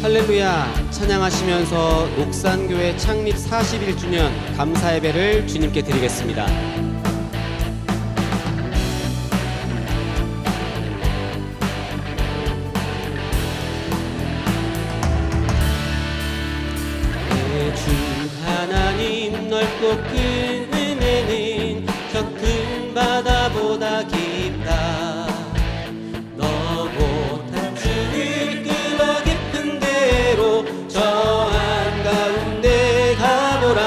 할렐루야. 찬양하시면서 옥산교회 창립 41주년 감사 예배를 주님께 드리겠습니다. 내 주 하나님 넓고 큰 은혜는 저 큰 바다보다 깊다. 너 못한 주를 끊어 깊은 데로 저 한가운데 가보라.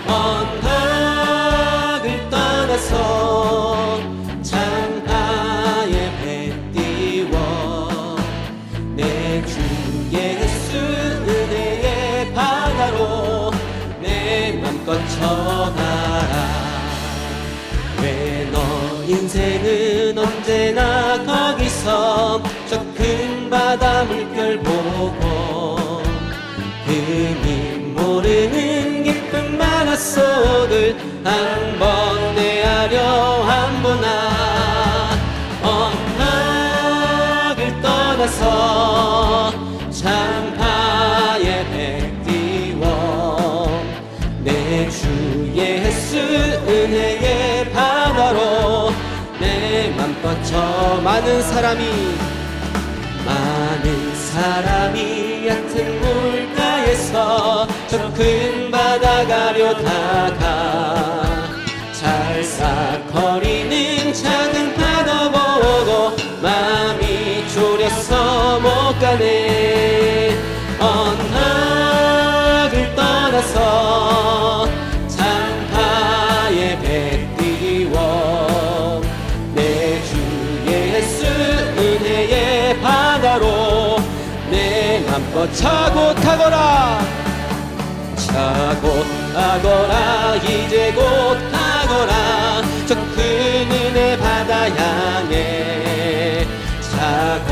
언덕을 떠나서 창하에 배 띄워 내 주 예수 은혜의 바다로 내 맘껏 쳐가라. 왜 너 인생은 언제나 거기서 저 큰 바다 물결 보고 흠이 모르는 깊은 바다 속을 한번 내하려 한보나. 언덕을 떠나서 창하에 배 띄워 내 주 예수 은혜의 바다로 내 맘껏 저 많은 사람이 얕은 물가에서 저 큰 바다 가려다가 찰싹거리는 작은 바다 보고 마음이 졸여서 못 가네. 언덕을 떠나서 창하에 배 띄워 내 주 예수 은혜의 바다로 내 맘껏 차고 타거라. 차고 타거라. 이제 곧 타거라. 저 큰 은혜 바다 향해 차고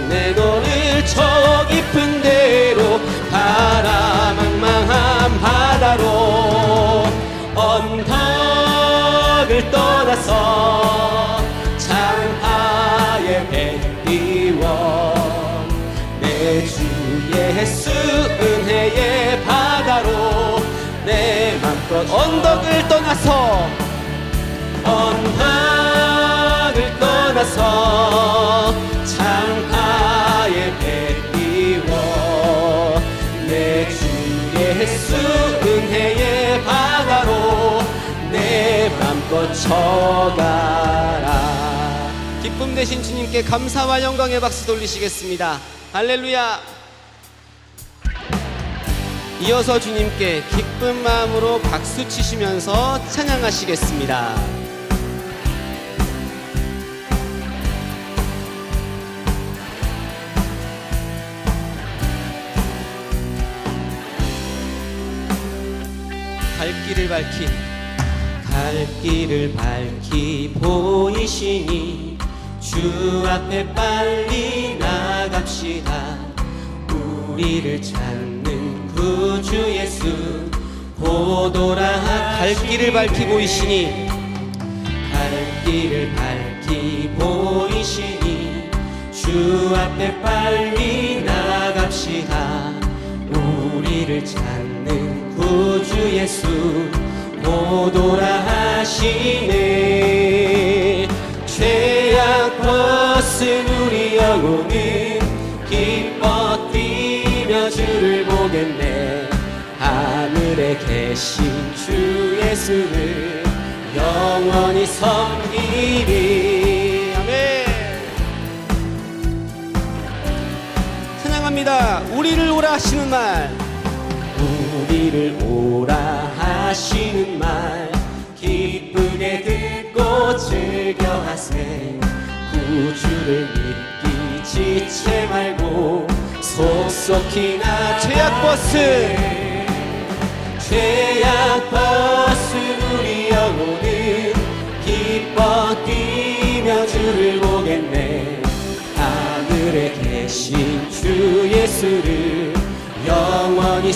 내 너를 저 깊은 데로 바라망망한 바다로. 언덕을 떠나서 창하에 배 띄워 내 주 예수 은혜의 바다로 내 맘껏 언덕을 떠나서 창하에 배 띄워 내 주 예수 은혜의 바다로 내 맘껏 쳐가라. 기쁨 되신 주님께 감사와 영광의 박수 돌리시겠습니다. 할렐루야. 이어서 주님께 기쁜 마음으로 박수 치시면서 찬양하시겠습니다. 갈 길을 밝히 보이시니 주 앞에 빨리 나갑시다. 우리를 찾는 구주 예수 보도라. 갈 길을 밝히 보이시니 갈 길을 밝히 보이시니 주 앞에 빨리 나갑시다. 우리를 찾는 구주 예수 보도라 하시네. 죄악 벗은 우리 영혼은 기뻐 뛰며 주를 보겠네. 하늘에 계신 주 예수를 영원히 섬기리. 아멘. 찬양합니다. 우리를 오라 하시는 말, 우리를 오라 하시는 말 기쁘게 듣고 즐겨하세. 구주를 믿기 지체 말고 속속히 나. 죄악 벗은 우리 영혼은 기뻐 뛰며 주를 보겠네. 하늘에 계신 주 예수를 영원히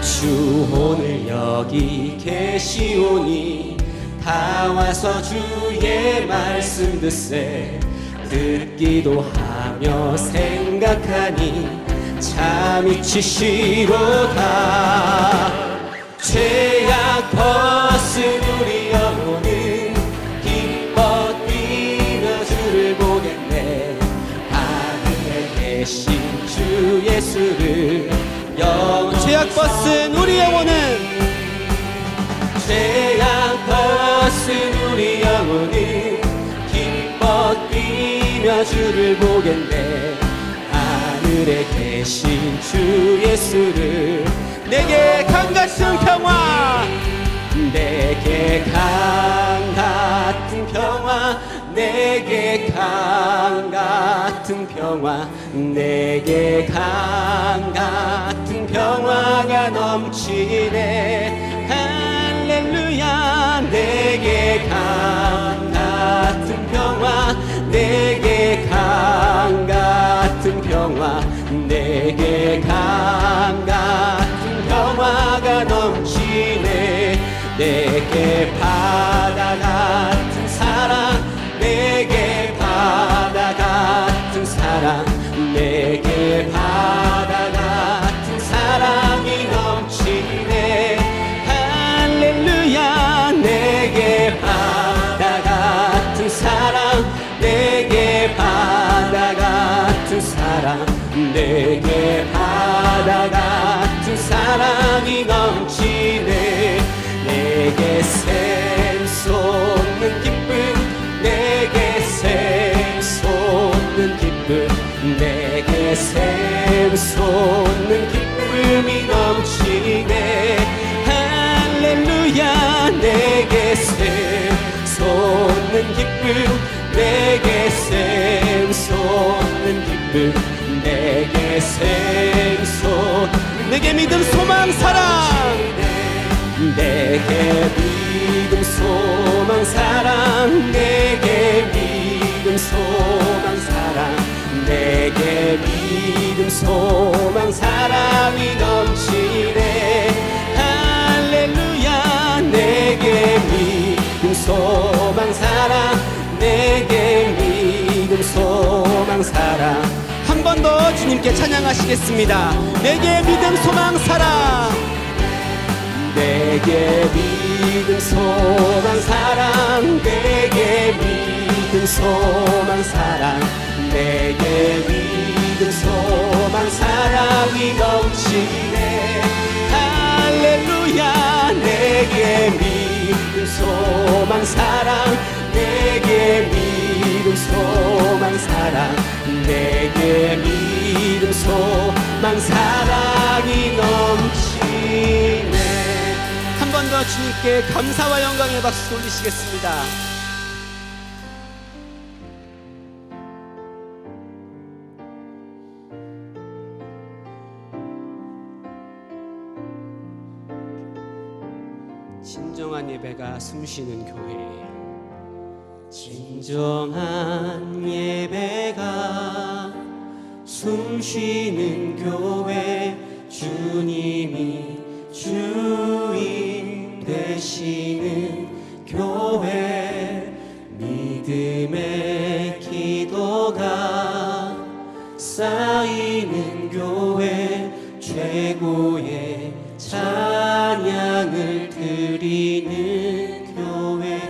주 오늘 여기 계시오니 다 와서 주의 말씀 듣세. 듣기도 하며 생각하니 참 이치시로다. 죄악 벗은 우리 영혼은 기뻐 뛰며 주를 보겠네. 하늘에 계신 주 예수를 죄악 벗은 우리 영혼은 죄악 벗은 우리 영혼은 기뻐 뛰며 주를 보겠네. 하늘에 계신 주 예수를 내게 강 같은 평화, 내게 강 같은 평화, 내게 강 같은 평화, 내게 강 같은 평화가 넘치네. 할렐루야. 내게 강 같은 평화, 내게 강 같은 평화, 내게 강 같은 평화가 넘치네. 내게 바다 같은 사랑, 내게 바다 같은 사랑, 내게 바다 같은 사랑이 넘치네. 할렐루야. 내게 바다 같은 사랑, 내게 바다 같은 사랑, 내게 바다 같은 사랑이 넘치네. 내게 샘 솟는 기쁨, 내게 샘 솟는 기쁨, 내게 샘 솟는 기쁨이 넘치네. 할렐루야. 내게 샘 솟는 기쁨, 내게 샘 솟는 기쁨, 내게 샘 솟, 내게 믿음 소망 사랑, 내게 믿음 소망 사랑, 내게 믿음 소망 사랑, 내게 믿음 소망 사랑이 넘치네. 할렐루야. 내게 믿음 소망 사랑, 내게 믿음 소망 사랑. 한 번 더 주님께 찬양하시겠습니다. 내게 믿음 소망 사랑, 내게 믿음 소망 사랑, 내게 믿음 소망 사랑, 내게 믿음 소망 사랑이 넘치네. 할렐루야. 내게 믿음 소망 사랑, 내게 믿음 소망 사랑, 내게 믿음 소망 사랑이 넘치네. 한 번 더 주님께 감사와 영광의 박수 돌리시겠습니다. 진정한 예배가 숨쉬는 교회, 진정한 예배가 숨쉬는 교회, 주님이 주인 되시는 교회, 믿음의 기도가 쌓이는 교회, 최고의 찬양을 드리는 교회,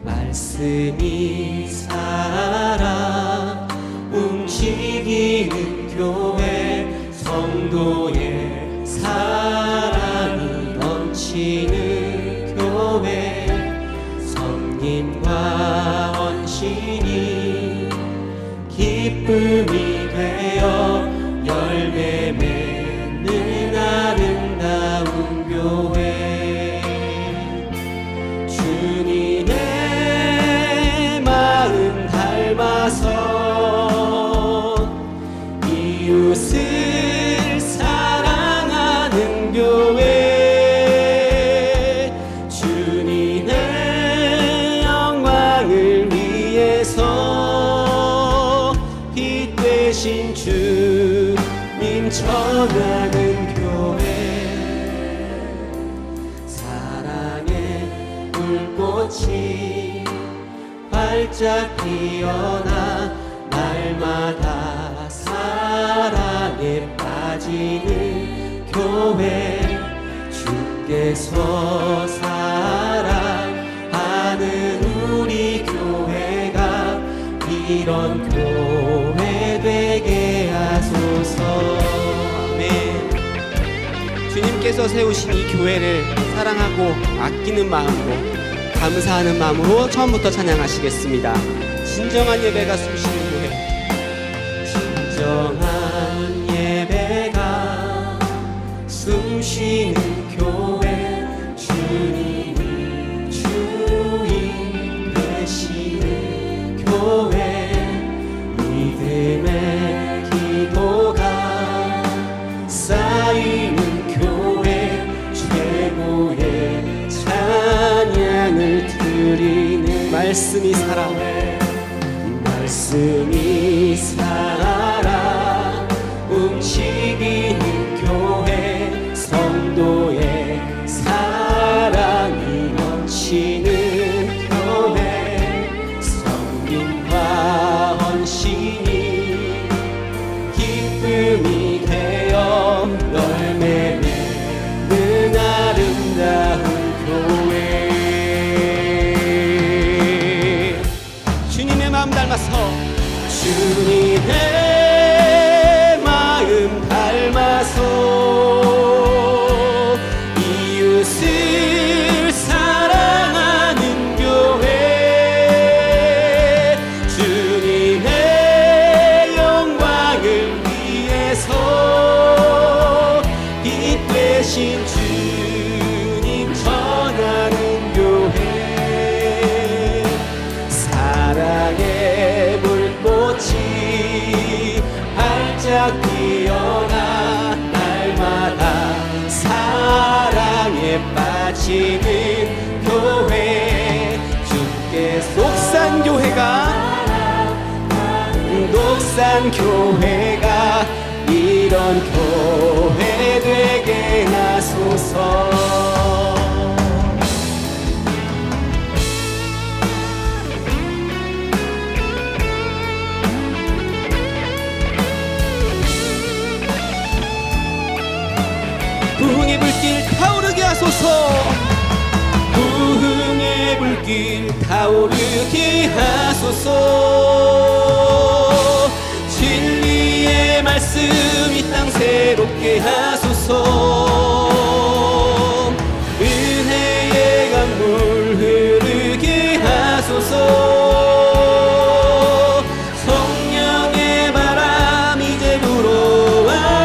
말씀이 살아 움직이는 교회, 성도의 사랑이 넘치는 교회, 섬김과 헌신이 기쁨이 되어 열매 맺는 아름다운 교회, 주님의 마음 닮아서 이웃을 사랑하는 교회, 주님의 영광을 위해서 빛 되신 주님 전하는 교회, 사랑의 불꽃이 활짝 활짝 피어나 날마다 사랑에 빠지는 교회, 주께서 사랑하는 우리 교회가 이런 교회 되게 하소서. 아멘. 주님께서 세우신 이 교회를 사랑하고 아끼는 마음으로, 감사하는 마음으로 처음부터 찬양하시겠습니다. 진정한 예배가 숨쉬는 교회. 진정한 예배가 숨쉬는 교회, 주님이 주인 되시는 교회, 믿음의 기도가 쌓이는 교회, 최고의 찬양을 드리는 말씀이 살아, 말씀이 살아 움직이는 교회, 성도의 사랑이 넘치는 교회, 성김과 헌신이 기쁨이 되어 열매 맺는 아름다운 교회. 주님의 마음 닮아서, 주님의 마음 닮아서 이웃을 사랑하는 교회, 주님의 영광을 위해서 빛 되신 주님 전하는 교회, 사랑의 불꽃이 활짝 피어나 날마다 사랑에 빠지는 교회, 주께 녹산교회가 이런 교회 되게 하소서. 부흥의 불길 타오르게 하소서. 부흥의 불길 타오르게 하소서. 진리의 말씀 이 땅 새롭게 하소서. 은혜의 강물 흐르게 하소서. 성령의 바람 이제 불어와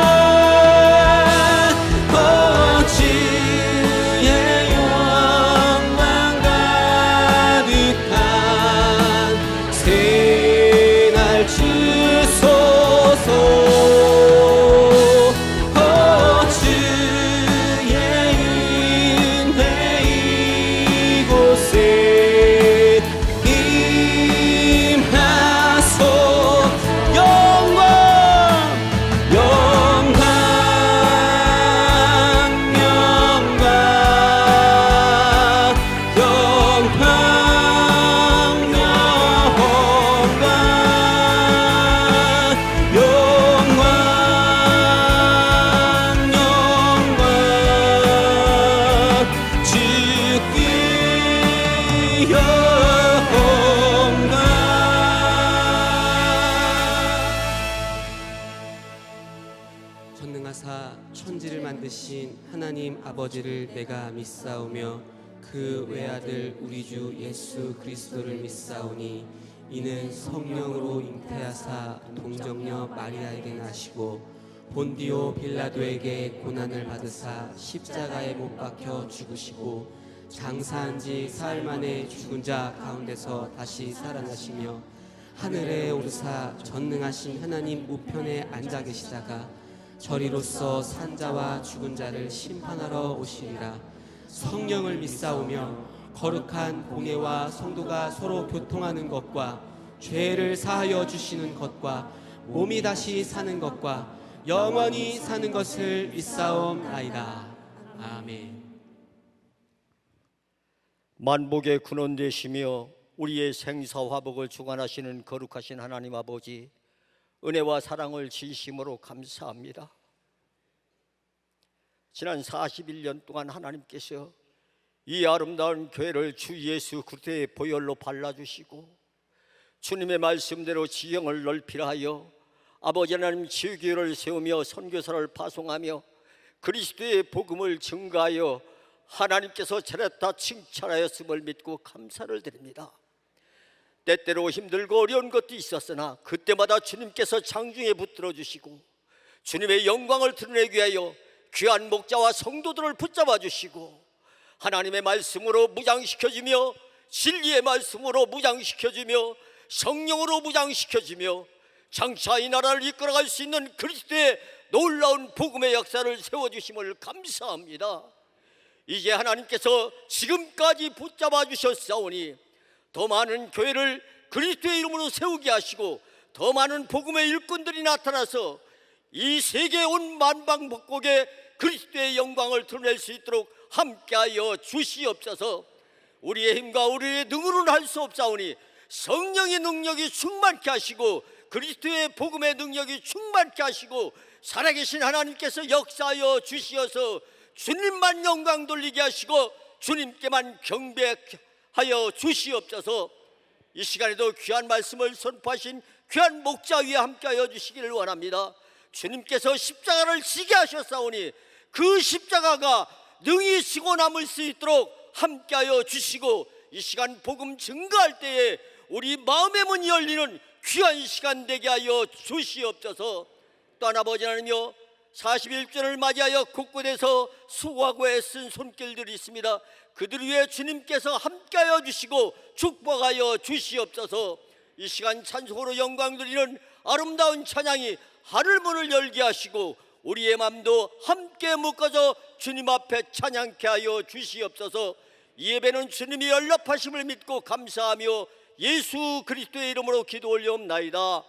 전능하사 천지를 만드신 하나님 아버지를 내가 믿사오며 그 외아들 우리 주 예수 그리스도를 믿사오니 이는 성령으로 잉태하사 동정녀 마리아에게 나시고 본디오 빌라도에게 고난을 받으사 십자가에 못 박혀 죽으시고 장사한 지 사흘 만에 죽은 자 가운데서 다시 살아나시며 하늘에 오르사 전능하신 하나님 우편에 앉아 계시다가 저리로서 산 자와 죽은 자를 심판하러 오시리라. 성령을 믿사오며 거룩한 공예와 성도가 서로 교통하는 것과 죄를 사하여 주시는 것과 몸이 다시 사는 것과 영원히 사는 것을 믿사옵나이다. 아멘. 만복의 근원 되시며 우리의 생사화복을 주관하시는 거룩하신 하나님 아버지, 은혜와 사랑을 진심으로 감사합니다. 지난 41년 동안 하나님께서 이 아름다운 교회를 주 예수 그리스도의 보혈로 발라주시고 주님의 말씀대로 지형을 넓히라 하여 아버지 하나님 지교회를 세우며 선교사를 파송하며 그리스도의 복음을 증가하여 하나님께서 잘했다 칭찬하였음을 믿고 감사를 드립니다. 때때로 힘들고 어려운 것도 있었으나 그때마다 주님께서 장중에 붙들어 주시고 주님의 영광을 드러내기 위하여 귀한 목자와 성도들을 붙잡아 주시고 하나님의 말씀으로 무장시켜주며 진리의 말씀으로 무장시켜주며 성령으로 무장시켜주며 장차 이 나라를 이끌어갈 수 있는 그리스도의 놀라운 복음의 역사를 세워주심을 감사합니다. 이제 하나님께서 지금까지 붙잡아 주셨사오니 더 많은 교회를 그리스도의 이름으로 세우게 하시고 더 많은 복음의 일꾼들이 나타나서 이 세계 온 만방복곡에 그리스도의 영광을 드러낼 수 있도록 함께하여 주시옵소서. 우리의 힘과 우리의 능으로는 할 수 없사오니 성령의 능력이 충만케 하시고 그리스도의 복음의 능력이 충만케 하시고 살아계신 하나님께서 역사하여 주시어서 주님만 영광 돌리게 하시고 주님께만 경배하여 주시옵소서. 이 시간에도 귀한 말씀을 선포하신 귀한 목자 위에 함께하여 주시기를 원합니다. 주님께서 십자가를 지게 하셨사오니 그 십자가가 능히 지고 남을 수 있도록 함께하여 주시고 이 시간 복음 증거할 때에 우리 마음의 문이 열리는 귀한 시간 되게 하여 주시옵소서. 또한 아버지 하나님이여 41주년을 맞이하여 곳곳에서 수고하고 애쓴 손길들이 있습니다. 그들 위해 주님께서 함께하여 주시고 축복하여 주시옵소서. 이 시간 찬송으로 영광 드리는 아름다운 찬양이 하늘문을 열게 하시고 우리의 마음도 함께 묶어서 주님 앞에 찬양케 하여 주시옵소서. 이 예배는 주님이 연락하심을 믿고 감사하며 예수 그리스도의 이름으로 기도 올려옵나이다.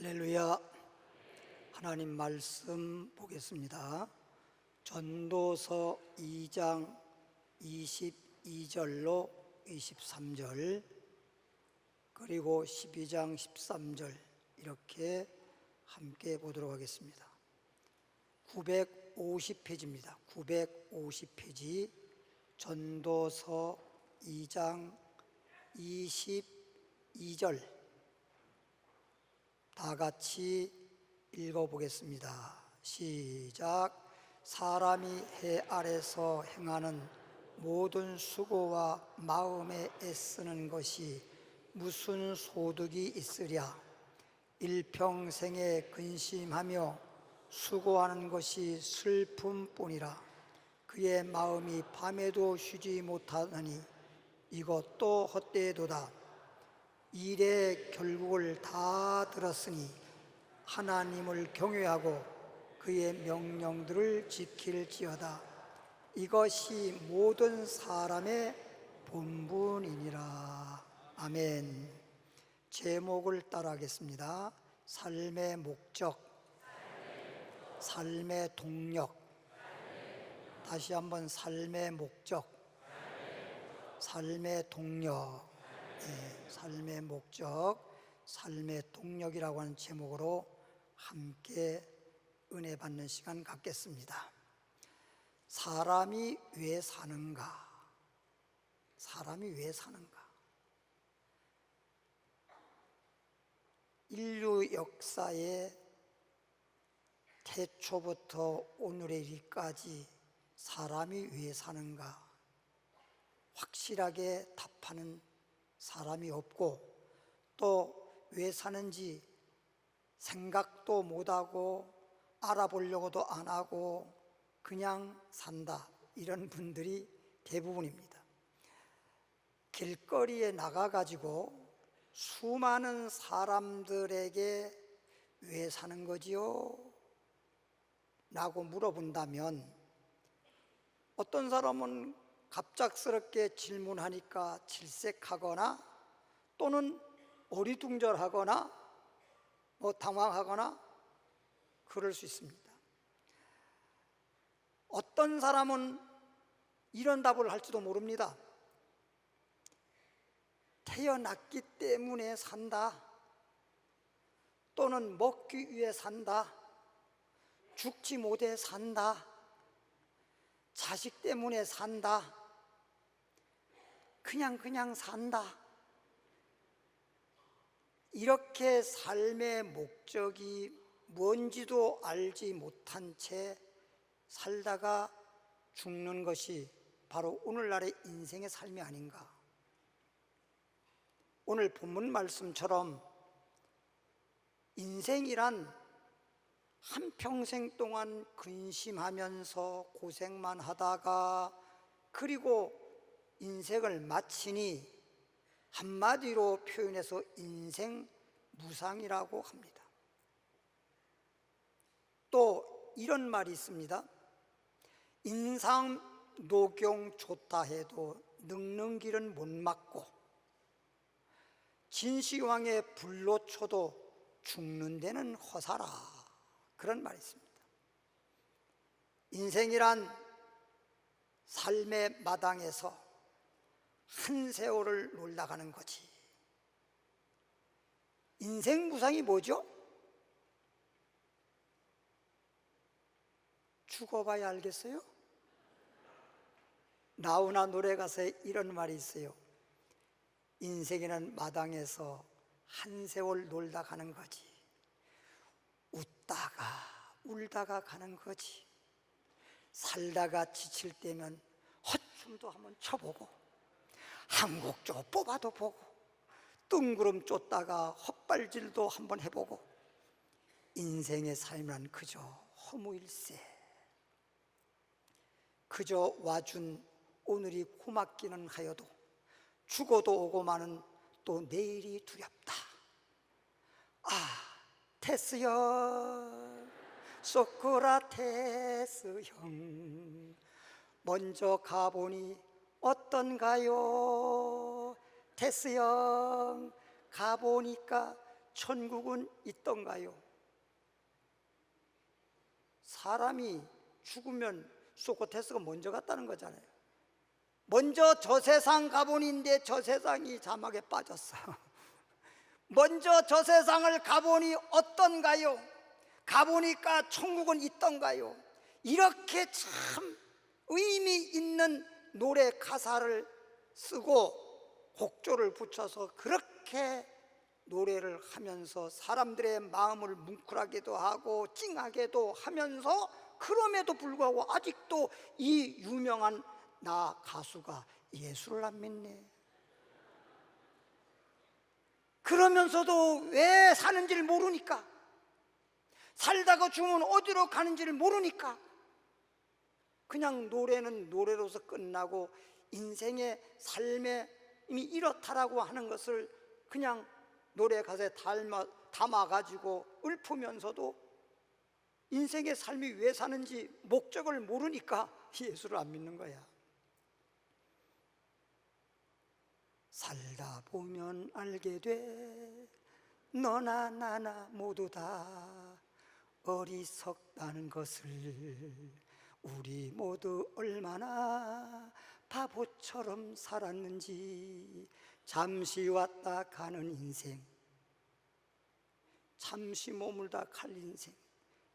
할렐루야. 하나님 말씀 보겠습니다. 전도서 2장 22절로 23절 그리고 12장 13절 이렇게 함께 보도록 하겠습니다. 950페이지입니다. 950페이지 전도서 2장 22절 다 같이 읽어보겠습니다. 시작. 사람이 해 아래서 행하는 모든 수고와 마음에 애쓰는 것이 무슨 소득이 있으랴. 일평생에 근심하며 수고하는 것이 슬픔뿐이라. 그의 마음이 밤에도 쉬지 못하느니 이것도 헛되도다. 일의 결국을 다 들었으니 하나님을 경외하고 그의 명령들을 지킬지어다. 이것이 모든 사람의 본분이니라. 아멘. 제목을 따라하겠습니다. 삶의 목적, 삶의 동력. 다시 한번 삶의 목적, 삶의 동력. 네, 삶의 목적, 삶의 동력이라고 하는 제목으로 함께 은혜 받는 시간 갖겠습니다. 사람이 왜 사는가? 사람이 왜 사는가? 인류 역사의 태초부터 오늘의 일까지 사람이 왜 사는가? 확실하게 답하는 사람이 없고 또 왜 사는지 생각도 못하고 알아보려고도 안 하고 그냥 산다, 이런 분들이 대부분입니다. 길거리에 나가가지고 수많은 사람들에게 왜 사는 거지요? 라고 물어본다면 어떤 사람은 갑작스럽게 질문하니까 질색하거나 또는 어리둥절하거나 당황하거나 그럴 수 있습니다. 어떤 사람은 이런 답을 할지도 모릅니다. 태어났기 때문에 산다, 또는 먹기 위해 산다, 죽지 못해 산다, 자식 때문에 산다, 그냥 산다. 이렇게 삶의 목적이 뭔지도 알지 못한 채 살다가 죽는 것이 바로 오늘날의 인생의 삶이 아닌가. 오늘 본문 말씀처럼 인생이란 한평생 동안 근심하면서 고생만 하다가 그리고 인생을 마치니 한마디로 표현해서 인생 무상이라고 합니다. 또 이런 말이 있습니다. 인상 녹용 좋다 해도 늙는 길은 못 막고 진시황에 불로 쳐도 죽는 데는 허사라. 그런 말이 있습니다. 인생이란 삶의 마당에서 한 세월을 놀다 가는 거지. 인생 무상이 뭐죠? 죽어봐야 알겠어요? 나훈아 노래 가사에 이런 말이 있어요. 인생이란 마당에서 한 세월 놀다 가는 거지. 웃다가 울다가 가는 거지. 살다가 지칠 때면 헛춤도 한번 쳐보고 한국조 뽑아도 보고 뜬구름 쫓다가 헛발질도 한번 해보고 인생의 삶이란 그저 허무일세. 그저 와준 오늘이 고맙기는 하여도 죽어도 오고 마는 또 내일이 두렵다. 테스 형, 소크라테스 형, 먼저 가보니 어떤가요? 테스 형, 가보니까 천국은 있던가요? 사람이 죽으면 소크라테스가 먼저 갔다는 거잖아요. 먼저 저 세상 가보니인데 저 세상이 자막에 빠졌어. 먼저 저 세상을 가보니 어떤가요? 가보니까 천국은 있던가요? 이렇게 참 의미 있는 노래 가사를 쓰고 곡조를 붙여서 그렇게 노래를 하면서 사람들의 마음을 뭉클하게도 하고 찡하게도 하면서, 그럼에도 불구하고 아직도 이 유명한 나 가수가 예수를 안 믿네. 그러면서도 왜 사는지를 모르니까, 살다가 죽으면 어디로 가는지를 모르니까 그냥 노래는 노래로서 끝나고 인생의 삶에 이미 이렇다라고 하는 것을 그냥 노래 가사에 담아가지고 읊으면서도 인생의 삶이 왜 사는지 목적을 모르니까 예수를 안 믿는 거야. 살다 보면 알게 돼 너나 나나 모두 다 어리석다는 것을, 우리 모두 얼마나 바보처럼 살았는지. 잠시 왔다 가는 인생, 잠시 머물다 갈 인생,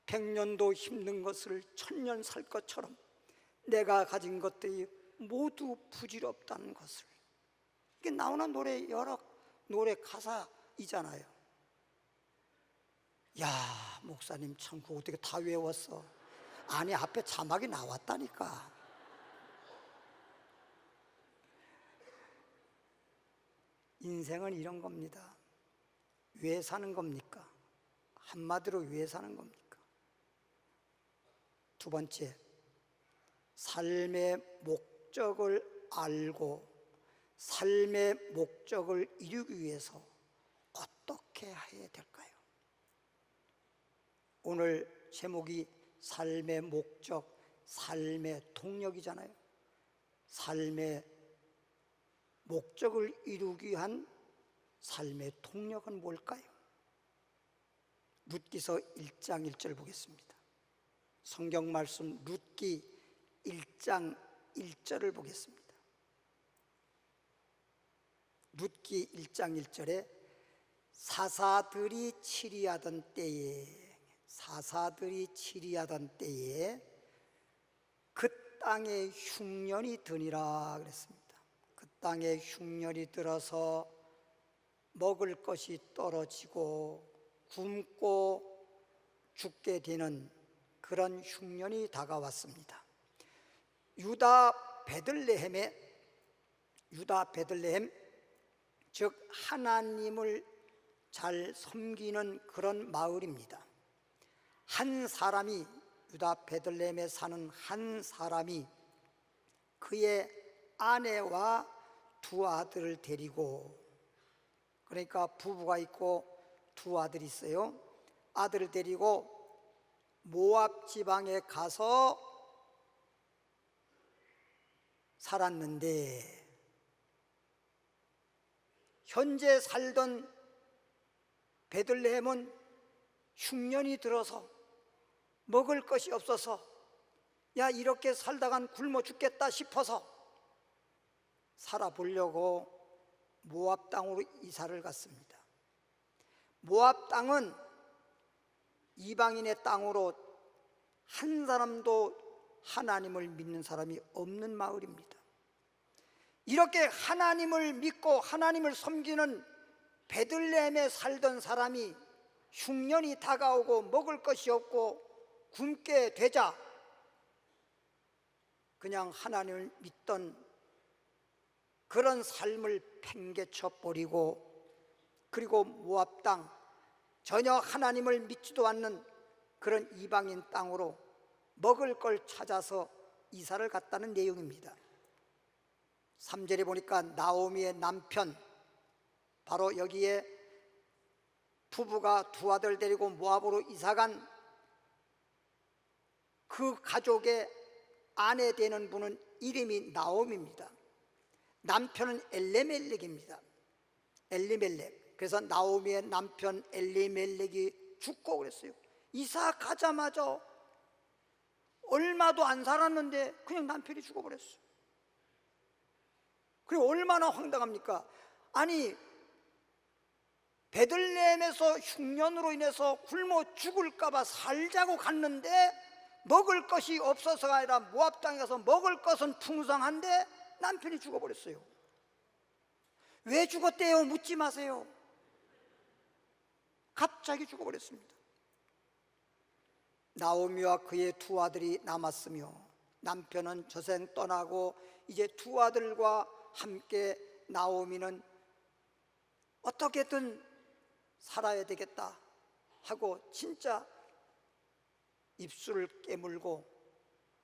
100년도 힘든 것을 1000년 살 것처럼 내가 가진 것들이 모두 부질없다는 것을, 이게 나오는 노래 여러 노래 가사이잖아요. 야, 목사님 참 그거 어떻게 다 외웠어? 아니, 앞에 자막이 나왔다니까. 인생은 이런 겁니다. 왜 사는 겁니까? 한마디로 왜 사는 겁니까? 두 번째, 삶의 목적을 알고 삶의 목적을 이루기 위해서 어떻게 해야 될까요? 오늘 제목이 삶의 목적, 삶의 동력이잖아요. 삶의 목적을 이루기 위한 삶의 동력은 뭘까요? 룻기서 1장 1절 보겠습니다. 성경 말씀 룻기 1장 1절을 보겠습니다. 룻기 1장 1절에 사사들이 치리하던 때에 그 땅에 흉년이 드니라 그랬습니다. 그 땅에 흉년이 들어서 먹을 것이 떨어지고 굶고 죽게 되는 그런 흉년이 다가왔습니다. 유다 베들레헴, 즉 하나님을 잘 섬기는 그런 마을입니다. 한 사람이, 유다 베들레헴에 사는 한 사람이 그의 아내와 두 아들을 데리고, 그러니까 부부가 있고 두 아들이 있어요. 아들을 데리고 모압 지방에 가서 살았는데, 현재 살던 베들레헴은 흉년이 들어서 먹을 것이 없어서, 야, 이렇게 살다간 굶어 죽겠다 싶어서 살아보려고 모압 땅으로 이사를 갔습니다. 모압 땅은 이방인의 땅으로 한 사람도 하나님을 믿는 사람이 없는 마을입니다. 이렇게 하나님을 믿고 하나님을 섬기는 베들레헴에 살던 사람이 흉년이 다가오고 먹을 것이 없고 굶게 되자 그냥 하나님을 믿던 그런 삶을 팽개쳐 버리고, 그리고 모압 땅, 전혀 하나님을 믿지도 않는 그런 이방인 땅으로 먹을 걸 찾아서 이사를 갔다는 내용입니다. 3절에 보니까 나오미의 남편, 바로 여기에 부부가 두 아들 데리고 모압으로 이사간 그 가족의 아내 되는 분은 이름이 나오미입니다. 남편은 엘리멜렉입니다. 엘리멜렉. 그래서 나오미의 남편 엘리멜렉이 죽고 그랬어요. 이삭 가자마자 얼마도 안 살았는데 그냥 남편이 죽어버렸어요. 그리고 얼마나 황당합니까? 아니, 베들레헴에서 흉년으로 인해서 굶어 죽을까봐 살자고 갔는데 먹을 것이 없어서가 아니라 모압 땅에 가서 먹을 것은 풍성한데 남편이 죽어버렸어요. 왜 죽었대요? 묻지 마세요. 갑자기 죽어버렸습니다. 나오미와 그의 두 아들이 남았으며 남편은 저생 떠나고 이제 두 아들과 함께 나오미는 어떻게든 살아야 되겠다 하고 진짜 입술을 깨물고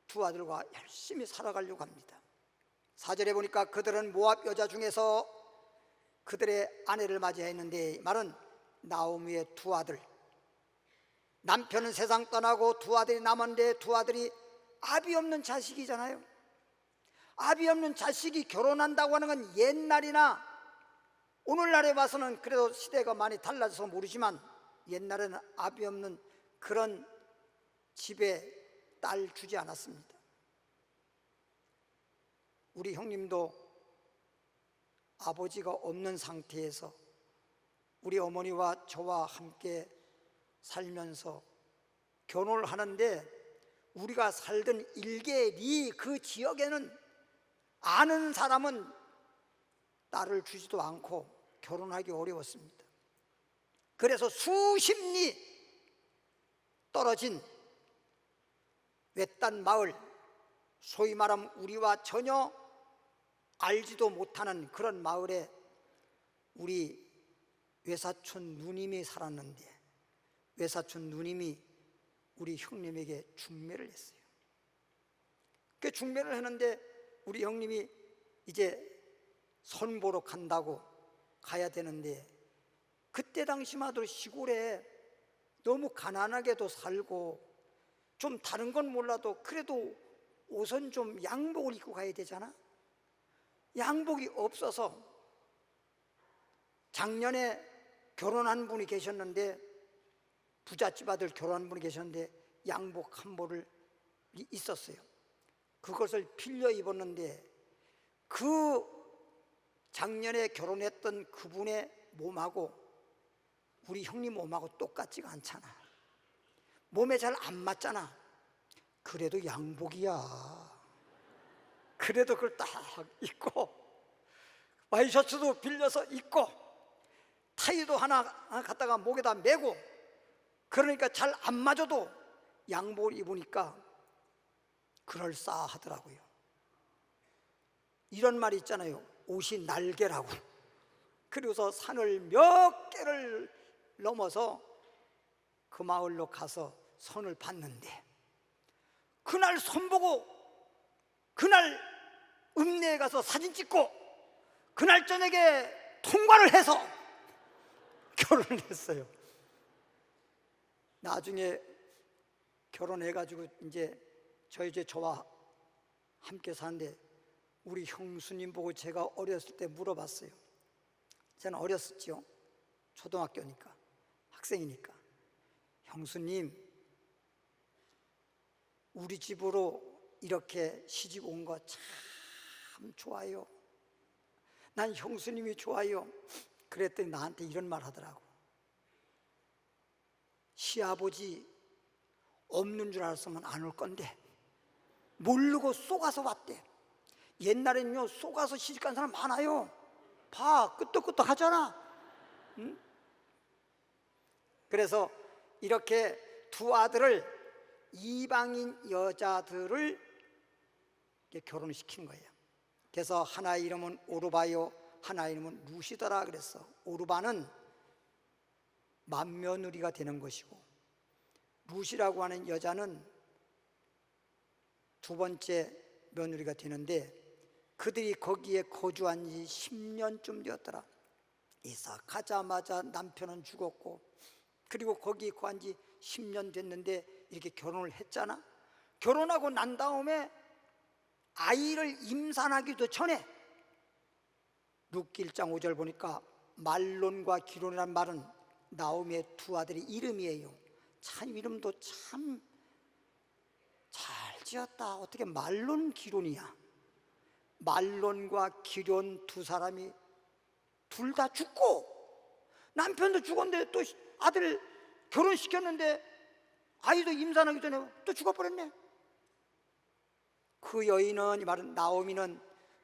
두 아들과 열심히 살아가려고 합니다. 4절에 보니까 그들은 모압 여자 중에서 그들의 아내를 맞이했는데, 말은 나오미의 두 아들, 남편은 세상 떠나고 두 아들이 남았는데 두 아들이 아비 없는 자식이잖아요. 아비 없는 자식이 결혼한다고 하는 건 옛날이나 오늘날에 봐서는 그래도 시대가 많이 달라져서 모르지만 옛날에는 아비 없는 그런 집에 딸 주지 않았습니다. 우리 형님도 아버지가 없는 상태에서 우리 어머니와 저와 함께 살면서 결혼을 하는데, 우리가 살던 일개리 그 지역에는 아는 사람은 딸을 주지도 않고 결혼하기 어려웠습니다. 그래서 수십 리 떨어진 외딴 마을, 소위 말하면 우리와 전혀 알지도 못하는 그런 마을에 우리 외사촌 누님이 살았는데, 외사촌 누님이 우리 형님에게 중매를 했어요. 그 중매를 했는데 우리 형님이 이제 선보러 간다고 가야 되는데, 그때 당시만 해도 시골에 너무 가난하게도 살고 좀 다른 건 몰라도 그래도 옷은 좀 양복을 입고 가야 되잖아. 양복이 없어서 작년에 결혼한 분이 계셨는데, 부잣집 아들 결혼한 분이 계셨는데 양복 한 벌을 있었어요. 그것을 빌려 입었는데 그 작년에 결혼했던 그분의 몸하고 우리 형님 몸하고 똑같지가 않잖아. 몸에 잘 안 맞잖아. 그래도 양복이야. 그래도 그걸 딱 입고 와이셔츠도 빌려서 입고 타이도 하나 갖다가 목에다 메고, 그러니까 잘 안 맞아도 양복을 입으니까 그럴싸하더라고요. 이런 말이 있잖아요. 옷이 날개라고. 그리고서 산을 몇 개를 넘어서 그 마을로 가서 선을 봤는데, 그날 선 보고 그날 읍내에 가서 사진 찍고 그날 저녁에 통과를 해서 결혼을 했어요. 나중에 결혼해가지고 이제 저와 함께 사는데 우리 형수님 보고 제가 어렸을 때 물어봤어요. 저는 어렸었죠. 초등학교니까, 학생이니까. 형수님, 우리 집으로 이렇게 시집 온 거 참 좋아요. 난 형수님이 좋아요. 그랬더니 나한테 이런 말 하더라고. 시아버지 없는 줄 알았으면 안 올 건데 모르고 쏘가서 왔대. 옛날에는요 쏘가서 시집간 사람 많아요. 봐, 끄떡끄떡 하잖아. 응? 그래서 이렇게 두 아들을, 이방인 여자들을 결혼을 시킨 거예요. 그래서 하나의 이름은 오르바요, 하나의 이름은 루시더라 그랬어. 오르바는 맏며느리가 되는 것이고, 루시라고 하는 여자는 두 번째 며느리가 되는데, 그들이 거기에 거주한 지 10년쯤 되었더라. 이삭하자마자 남편은 죽었고, 그리고 거기 거한 지 10년 됐는데 이렇게 결혼을 했잖아. 결혼하고 난 다음에 아이를 임산하기도 전에 룻기 1장 5절 보니까 말론과 기론이란 말은 나오미의 두 아들의 이름이에요. 참 이름도 참 잘 지었다. 어떻게 말론 기론이야? 말론과 기론 두 사람이 둘 다 죽고, 남편도 죽었는데 또 아들 결혼시켰는데 아이도 임산하기 전에 또 죽어버렸네. 그 여인은, 이 말은 나오미는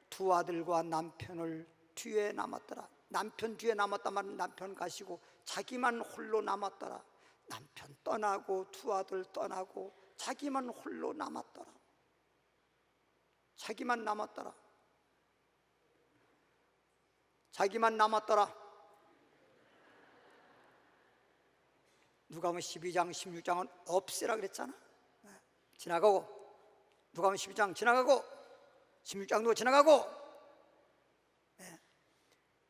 두 아들과 남편을 뒤에 남았더라. 남편 뒤에 남았단 말은 남편 가시고 자기만 홀로 남았더라. 남편 떠나고 두 아들 떠나고 자기만 홀로 남았더라. 자기만 남았더라. 자기만 남았더라. 누가복음 12장 16장은 없애라 그랬잖아. 지나가고, 누가복음 12장 지나가고 16장도 지나가고.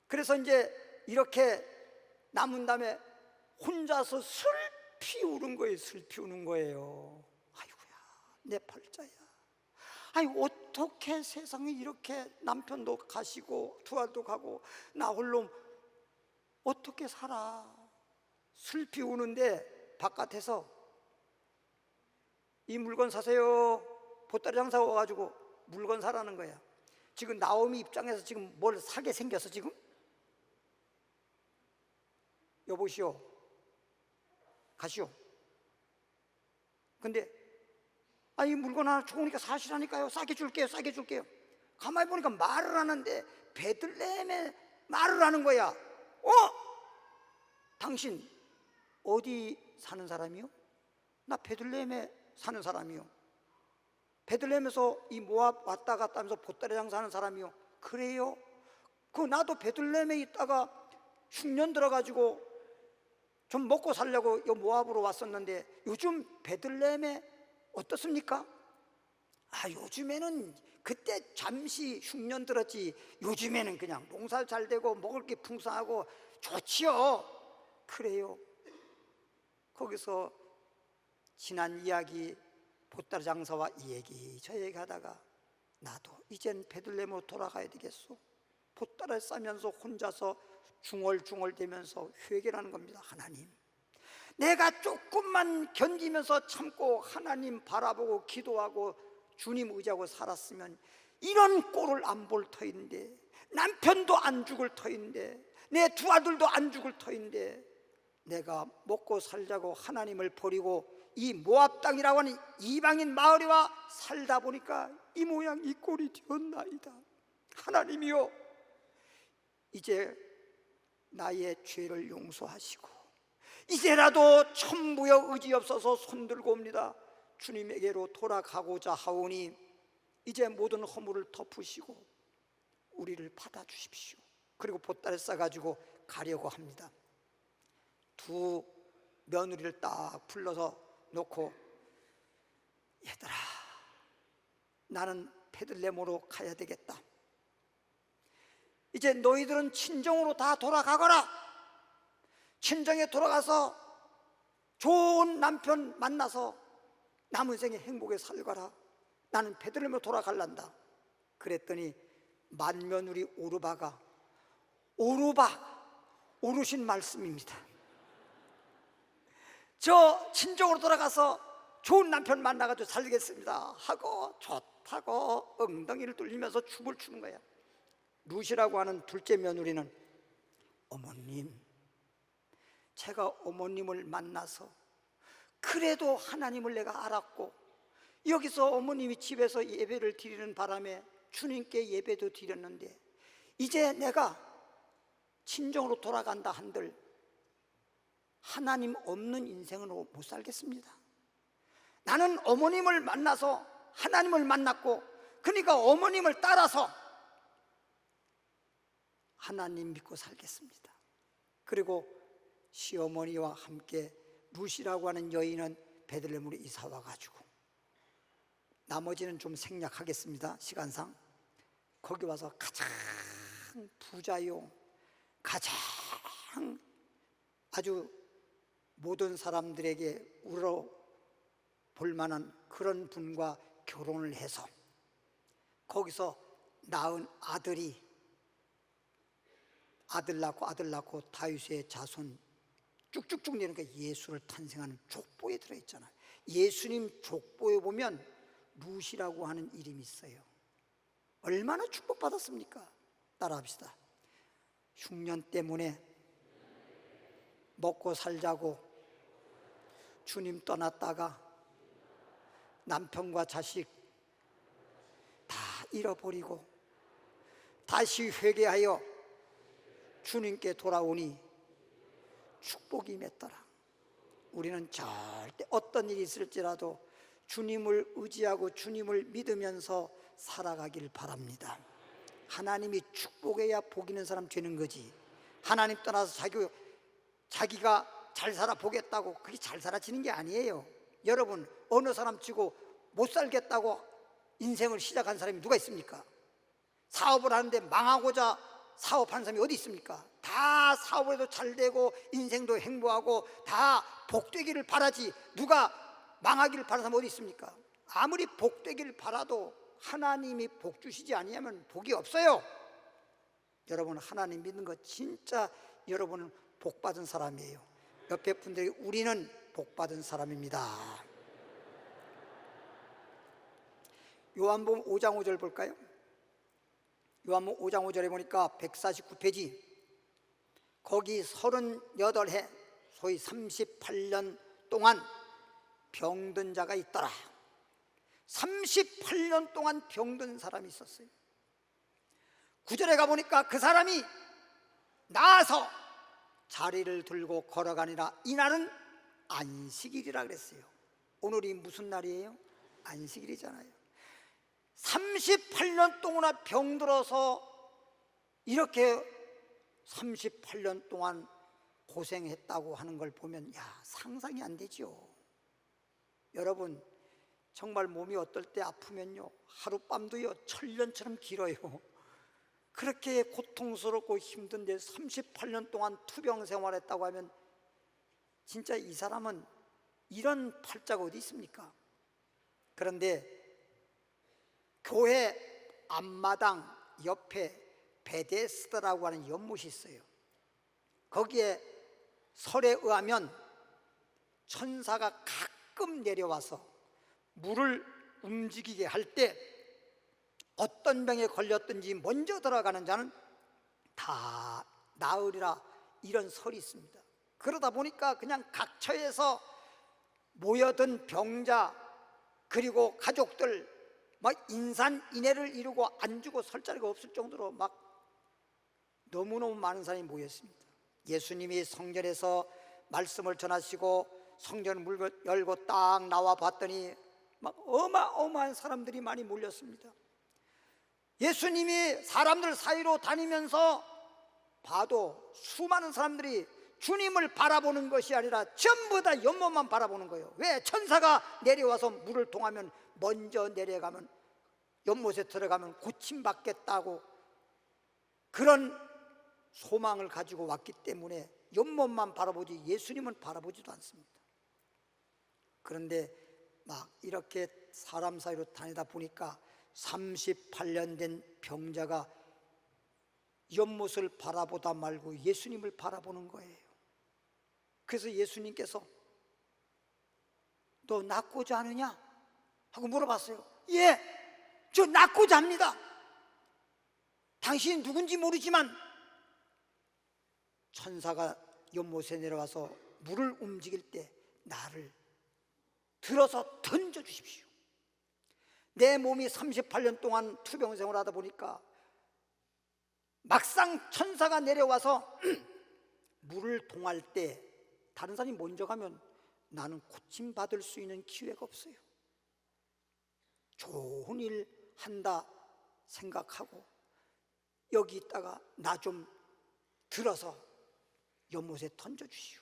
그래서 이제 이렇게 남은 다음에 혼자서 슬피 우는 거예요. 슬피 우는 거예요. 아이고야, 내 팔자야. 아니 어떻게 세상에 이렇게 남편도 가시고 두 아들도 가고 나 홀로 어떻게 살아. 슬피 우는데 바깥에서 이 물건 사세요. 보따리 장사가 와가지고 물건 사라는 거야. 지금 나오미 입장에서 지금 뭘 사게 생겼어 지금? 여보시오, 가시오. 근데 이 물건 하나 좋으니까 사시라니까요. 싸게 줄게요, 싸게 줄게요. 가만히 보니까 말을 하는데 베들레헴에 말을 하는 거야. 당신 어디 사는 사람이요? 나 베들레헴에 사는 사람이요. 베들레헴에서 이 모압 왔다 갔다 하면서 보따리 장사하는 사람이요. 그래요? 나도 베들레헴에 있다가 흉년 들어가지고 좀 먹고 살려고 이 모압으로 왔었는데 요즘 베들레헴에 어떻습니까? 요즘에는 그때 잠시 흉년 들었지 요즘에는 그냥 농사 잘 되고 먹을 게 풍성하고 좋지요. 그래요. 거기서 지난 이야기 보따리 장사와 이 얘기 저 얘기 하다가 나도 이젠 베들레헴으로 돌아가야 되겠소. 보따리 싸면서 혼자서 중얼중얼대면서 회개하는 겁니다. 하나님, 내가 조금만 견디면서 참고 하나님 바라보고 기도하고 주님 의지하고 살았으면 이런 꼴을 안 볼 터인데, 남편도 안 죽을 터인데, 내 두 아들도 안 죽을 터인데, 내가 먹고 살자고 하나님을 버리고 이 모압 땅이라고 하는 이방인 마을에 와 살다 보니까 이 모양 이 꼴이 되었나이다. 하나님이여, 이제 나의 죄를 용서하시고 이제라도 천부여 의지 없어서 손들고 옵니다. 주님에게로 돌아가고자 하오니 이제 모든 허물을 덮으시고 우리를 받아주십시오. 그리고 보따리 싸가지고 가려고 합니다. 두 며느리를 딱 불러서 놓고, 얘들아, 나는 베들레헴으로 가야 되겠다. 이제 너희들은 친정으로 다 돌아가거라. 친정에 돌아가서 좋은 남편 만나서 남은 생에 행복에 살거라. 나는 베들레헴으로 돌아갈란다. 그랬더니 맏며느리 오르바가, 오르신 말씀입니다. 저 친정으로 돌아가서 좋은 남편 만나가지고 살겠습니다 하고 좋다고 엉덩이를 뚫리면서 춤을 추는 거야. 루시라고 하는 둘째 며느리는, 어머님, 제가 어머님을 만나서 그래도 하나님을 내가 알았고 여기서 어머님이 집에서 예배를 드리는 바람에 주님께 예배도 드렸는데 이제 내가 친정으로 돌아간다 한들 하나님 없는 인생으로 못 살겠습니다. 나는 어머님을 만나서 하나님을 만났고 그러니까 어머님을 따라서 하나님 믿고 살겠습니다. 그리고 시어머니와 함께 루시라고 하는 여인은 베들레헴으로 이사 와가지고, 나머지는 좀 생략하겠습니다, 시간상. 거기 와서 가장 부자요, 가장 아주 모든 사람들에게 울어볼 만한 그런 분과 결혼을 해서 거기서 낳은 아들이 아들 낳고 다윗의 자손 쭉쭉쭉 내려오니까 예수를 탄생하는 족보에 들어있잖아요. 예수님 족보에 보면 룻이라고 하는 이름이 있어요. 얼마나 축복받았습니까? 따라합시다. 흉년 때문에 먹고 살자고 주님 떠났다가 남편과 자식 다 잃어버리고 다시 회개하여 주님께 돌아오니 축복이 맺더라. 우리는 절대 어떤 일이 있을지라도 주님을 의지하고 주님을 믿으면서 살아가길 바랍니다. 하나님이 축복해야 복 있는 사람 되는 거지. 하나님 떠나서 자기가 잘 살아보겠다고 그게 잘 살아지는 게 아니에요. 여러분, 어느 사람 치고 못 살겠다고 인생을 시작한 사람이 누가 있습니까? 사업을 하는데 망하고자 사업하는 사람이 어디 있습니까? 다 사업을 해도 잘 되고 인생도 행복하고 다 복되기를 바라지, 누가 망하기를 바라는 사람 어디 있습니까? 아무리 복되기를 바라도 하나님이 복 주시지 아니하면 복이 없어요. 여러분, 하나님 믿는 거 진짜 여러분은 복 받은 사람이에요. 옆에 분들이 우리는 복 받은 사람입니다. 요한복음 5장 5절 볼까요? 요한복음 5장 5절에 보니까 149페이지, 거기 38해 소위 38년 동안 병든 자가 있더라. 38년 동안 병든 사람이 있었어요. 9절에 가보니까 그 사람이 나아서 자리를 들고 걸어가니라. 이날은 안식일이라 그랬어요. 오늘이 무슨 날이에요? 안식일이잖아요. 38년 동안 병들어서 이렇게 38년 동안 고생했다고 하는 걸 보면 상상이 안 되죠. 여러분, 정말 몸이 어떨 때 아프면요, 하룻밤도요 천년처럼 길어요. 그렇게 고통스럽고 힘든데 38년 동안 투병 생활했다고 하면 진짜 이 사람은 이런 팔자가 어디 있습니까? 그런데 교회 앞마당 옆에 베데스다라고 하는 연못이 있어요. 거기에 설에 의하면 천사가 가끔 내려와서 물을 움직이게 할 때 어떤 병에 걸렸든지 먼저 들어가는 자는 다 나으리라, 이런 설이 있습니다. 그러다 보니까 그냥 각처에서 모여든 병자 그리고 가족들 막 인산인해를 이루고 안 주고 설 자리가 없을 정도로 막 너무너무 많은 사람이 모였습니다. 예수님이 성전에서 말씀을 전하시고 성전 문 열고 딱 나와 봤더니 막 어마어마한 사람들이 많이 몰렸습니다. 예수님이 사람들 사이로 다니면서 봐도 수많은 사람들이 주님을 바라보는 것이 아니라 전부 다 연못만 바라보는 거예요. 왜? 천사가 내려와서 물을 통하면 먼저 내려가면 연못에 들어가면 고침받겠다고 그런 소망을 가지고 왔기 때문에 연못만 바라보지 예수님은 바라보지도 않습니다. 그런데 막 이렇게 사람 사이로 다니다 보니까 38년 된 병자가 연못을 바라보다 말고 예수님을 바라보는 거예요. 그래서 예수님께서 너 낫고자 하느냐? 하고 물어봤어요. 예, 저 낫고자 합니다. 당신이 누군지 모르지만 천사가 연못에 내려와서 물을 움직일 때 나를 들어서 던져주십시오. 내 몸이 38년 동안 투병생활을 하다 보니까 막상 천사가 내려와서 물을 동할 때 다른 사람이 먼저 가면 나는 고침받을 수 있는 기회가 없어요. 좋은 일 한다 생각하고 여기 있다가 나 좀 들어서 연못에 던져주시오.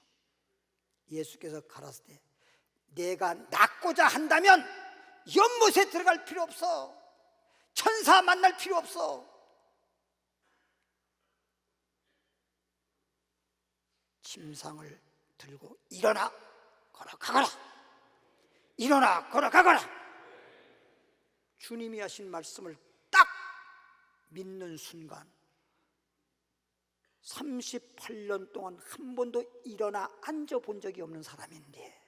예수께서 가라사대 때 내가 낫고자 한다면 연못에 들어갈 필요 없어. 천사 만날 필요 없어. 침상을 들고 일어나 걸어가거라. 일어나 걸어가거라. 주님이 하신 말씀을 딱 믿는 순간 38년 동안 한 번도 일어나 앉아 본 적이 없는 사람인데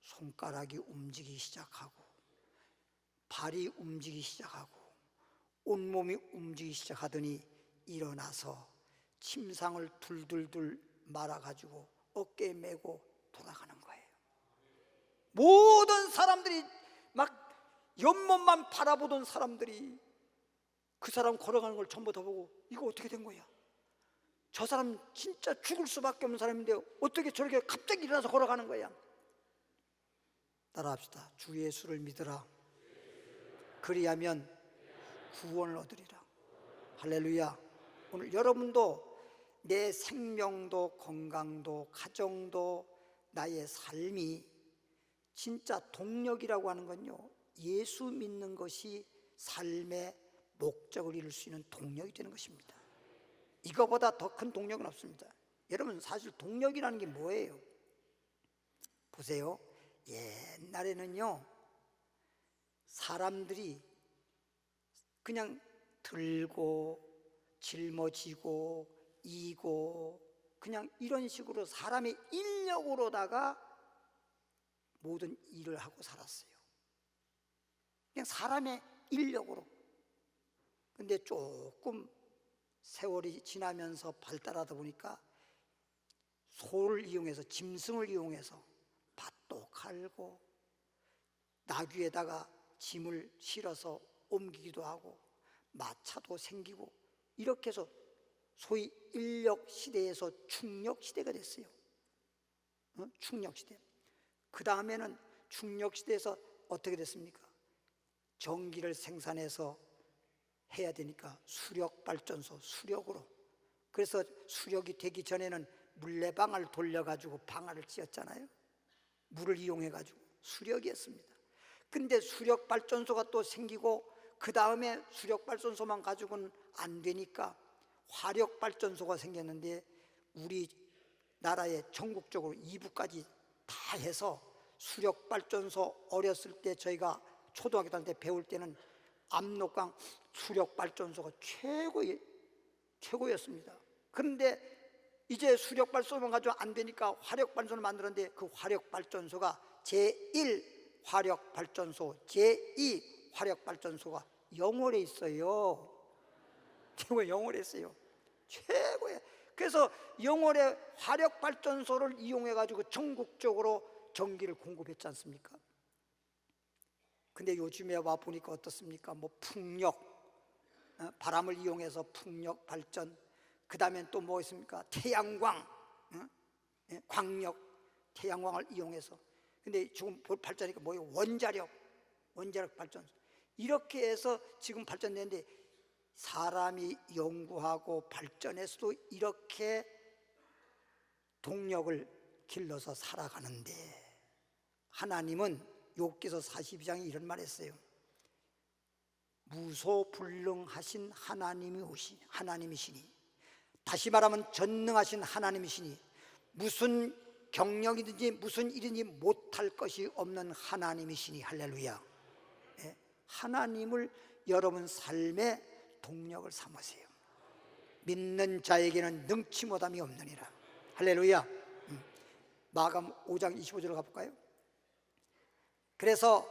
손가락이 움직이기 시작하고 발이 움직이기 시작하고 온몸이 움직이기 시작하더니 일어나서 침상을 둘둘둘 말아가지고 어깨에 메고 돌아가는 거예요. 모든 사람들이 막 옆몸만 바라보던 사람들이 그 사람 걸어가는 걸 전부 다 보고 이거 어떻게 된 거야? 저 사람 진짜 죽을 수밖에 없는 사람인데 어떻게 저렇게 갑자기 일어나서 걸어가는 거야? 따라합시다. 주 예수를 믿으라. 그리하면 구원을 얻으리라. 할렐루야. 오늘 여러분도 내 생명도 건강도 가정도 나의 삶이 진짜 동력이라고 하는 건요, 예수 믿는 것이 삶의 목적을 이룰 수 있는 동력이 되는 것입니다. 이거보다 더 큰 동력은 없습니다. 여러분, 사실 동력이라는 게 뭐예요? 보세요. 옛날에는요, 사람들이 그냥 들고 짊어지고 이고 그냥 이런 식으로 사람의 인력으로다가 모든 일을 하고 살았어요. 그냥 사람의 인력으로. 근데 조금 세월이 지나면서 발달하다 보니까 소를 이용해서, 짐승을 이용해서 밭도 갈고 나귀에다가 짐을 실어서 옮기기도 하고 마차도 생기고 이렇게 해서 소위 인력 시대에서 충력 시대가 됐어요. 충력 시대. 그 다음에는 충력 시대에서 어떻게 됐습니까? 전기를 생산해서 해야 되니까 수력 발전소, 수력으로. 그래서 수력이 되기 전에는 물레방아를 돌려가지고 방아를 찧었잖아요. 물을 이용해가지고 수력이었습니다. 근데 수력 발전소가 또 생기고 그 다음에 수력 발전소만 가지고는 안 되니까 화력 발전소가 생겼는데 우리 나라에 전국적으로 2부까지 다 해서 수력 발전소, 어렸을 때 저희가 초등학교 다닐 때 배울 때는 압록강 수력 발전소가 최고였습니다. 그런데 이제 수력 발전소만 가지고 안 되니까 화력 발전소를 만들었는데 그 화력 발전소가 제1 화력 발전소, 제2 화력 발전소가 영월에 있어요. 최고의 영월에 있어요. 최고의. 그래서 영월의 화력 발전소를 이용해 가지고 전국적으로 전기를 공급했지 않습니까? 근데 요즘에 와 보니까 어떻습니까? 뭐 풍력, 바람을 이용해서 풍력 발전, 그 다음엔 또 뭐 있습니까? 태양광, 광력, 태양광을 이용해서. 근데 지금 발전하니까 뭐예요? 원자력 발전소. 이렇게 해서 지금 발전되는데 사람이 연구하고 발전해서도 이렇게 동력을 길러서 살아가는데 하나님은 욥기서 42장에 이런 말 했어요. 무소불능하신 하나님이시니, 다시 말하면 전능하신 하나님이시니 무슨 경력이든지 무슨 일이든지 못할 것이 없는 하나님이시니. 할렐루야. 하나님을 여러분 삶의 동력을 삼으세요. 믿는 자에게는 능치 못함이 없느니라. 할렐루야. 마감 5장 25절로 가볼까요? 그래서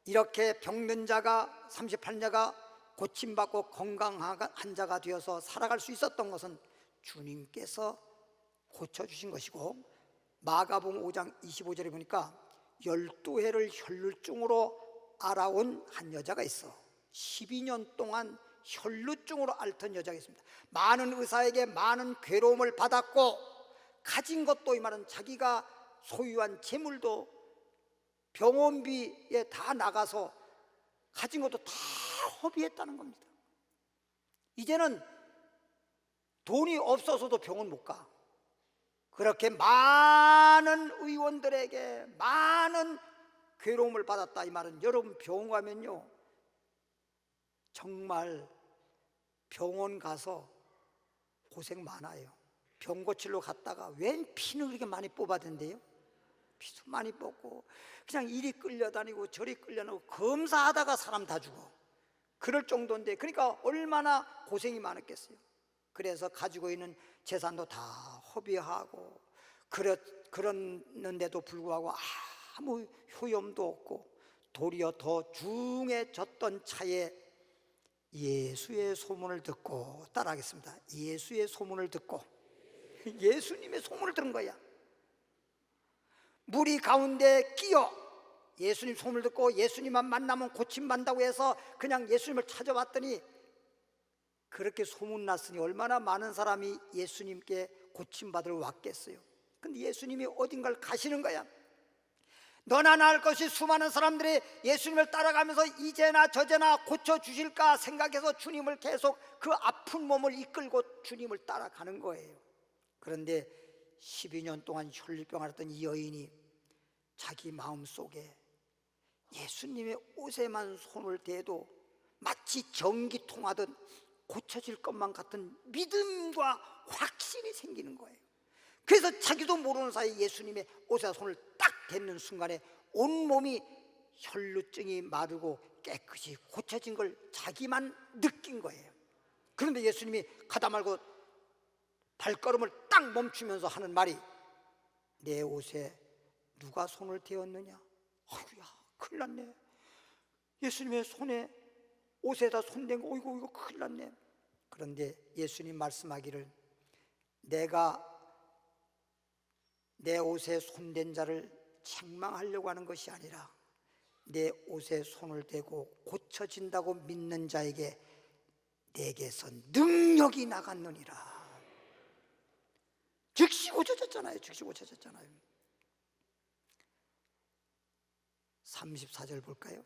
이렇게 병든 자가 38자가 고침받고 건강한 자가 되어서 살아갈 수 있었던 것은 주님께서 고쳐주신 것이고, 마가복음 5장 25절에 보니까 12해를 혈루증으로 알아온 한 여자가 있어. 12년 동안 혈루증으로 앓던 여자가 있습니다. 많은 의사에게 많은 괴로움을 받았고 가진 것도, 이 말은 자기가 소유한 재물도 병원비에 다 나가서 가진 것도 다 허비했다는 겁니다. 이제는 돈이 없어서도 병원 못 가. 그렇게 많은 의원들에게 많은 괴로움을 받았다. 이 말은 여러분 병원 가면요, 정말 병원 가서 고생 많아요. 병 고치러 갔다가 웬 피는 그렇게 많이 뽑아댄대요. 피도 많이 뽑고 그냥 이리 끌려다니고 저리 끌려다니고 검사하다가 사람 다 죽어. 그럴 정도인데, 그러니까 얼마나 고생이 많았겠어요. 그래서 가지고 있는 재산도 다 허비하고 그랬는데도 불구하고 아무 효염도 없고 도리어 더 중해졌던 차에 예수의 소문을 듣고, 따라하겠습니다. 예수의 소문을 듣고, 예수님의 소문을 들은 거야. 무리 가운데 끼어 예수님 소문을 듣고 예수님만 만나면 고침받는다고 해서 그냥 예수님을 찾아왔더니, 그렇게 소문났으니 얼마나 많은 사람이 예수님께 고침받으러 왔겠어요. 근데 예수님이 어딘가를 가시는 거야. 너나 나 할 것이 수많은 사람들이 예수님을 따라가면서 이제나 저제나 고쳐주실까 생각해서 주님을 계속 그 아픈 몸을 이끌고 주님을 따라가는 거예요. 그런데 12년 동안 혈류병 앓았던 이 여인이 자기 마음속에 예수님의 옷에만 손을 대도 마치 전기 통하듯 고쳐질 것만 같은 믿음과 확신이 생기는 거예요. 그래서 자기도 모르는 사이 예수님의 옷에 손을 딱 댔는 순간에 온몸이 혈루증이 마르고 깨끗이 고쳐진 걸 자기만 느낀 거예요. 그런데 예수님이 가다 말고 발걸음을 딱 멈추면서 하는 말이, 내 옷에 누가 손을 대었느냐? 아이고야, 큰일 났네. 예수님의 손에, 옷에다 손댄 거, 어이구 이거 큰일 났네. 그런데 예수님 말씀하기를, 내가 내 옷에 손댄 자를 책망하려고 하는 것이 아니라 내 옷에 손을 대고 고쳐진다고 믿는 자에게 내게서 능력이 나갔느니라. 즉시 고쳐졌잖아요. 즉시 고쳐졌잖아요. 34절 볼까요?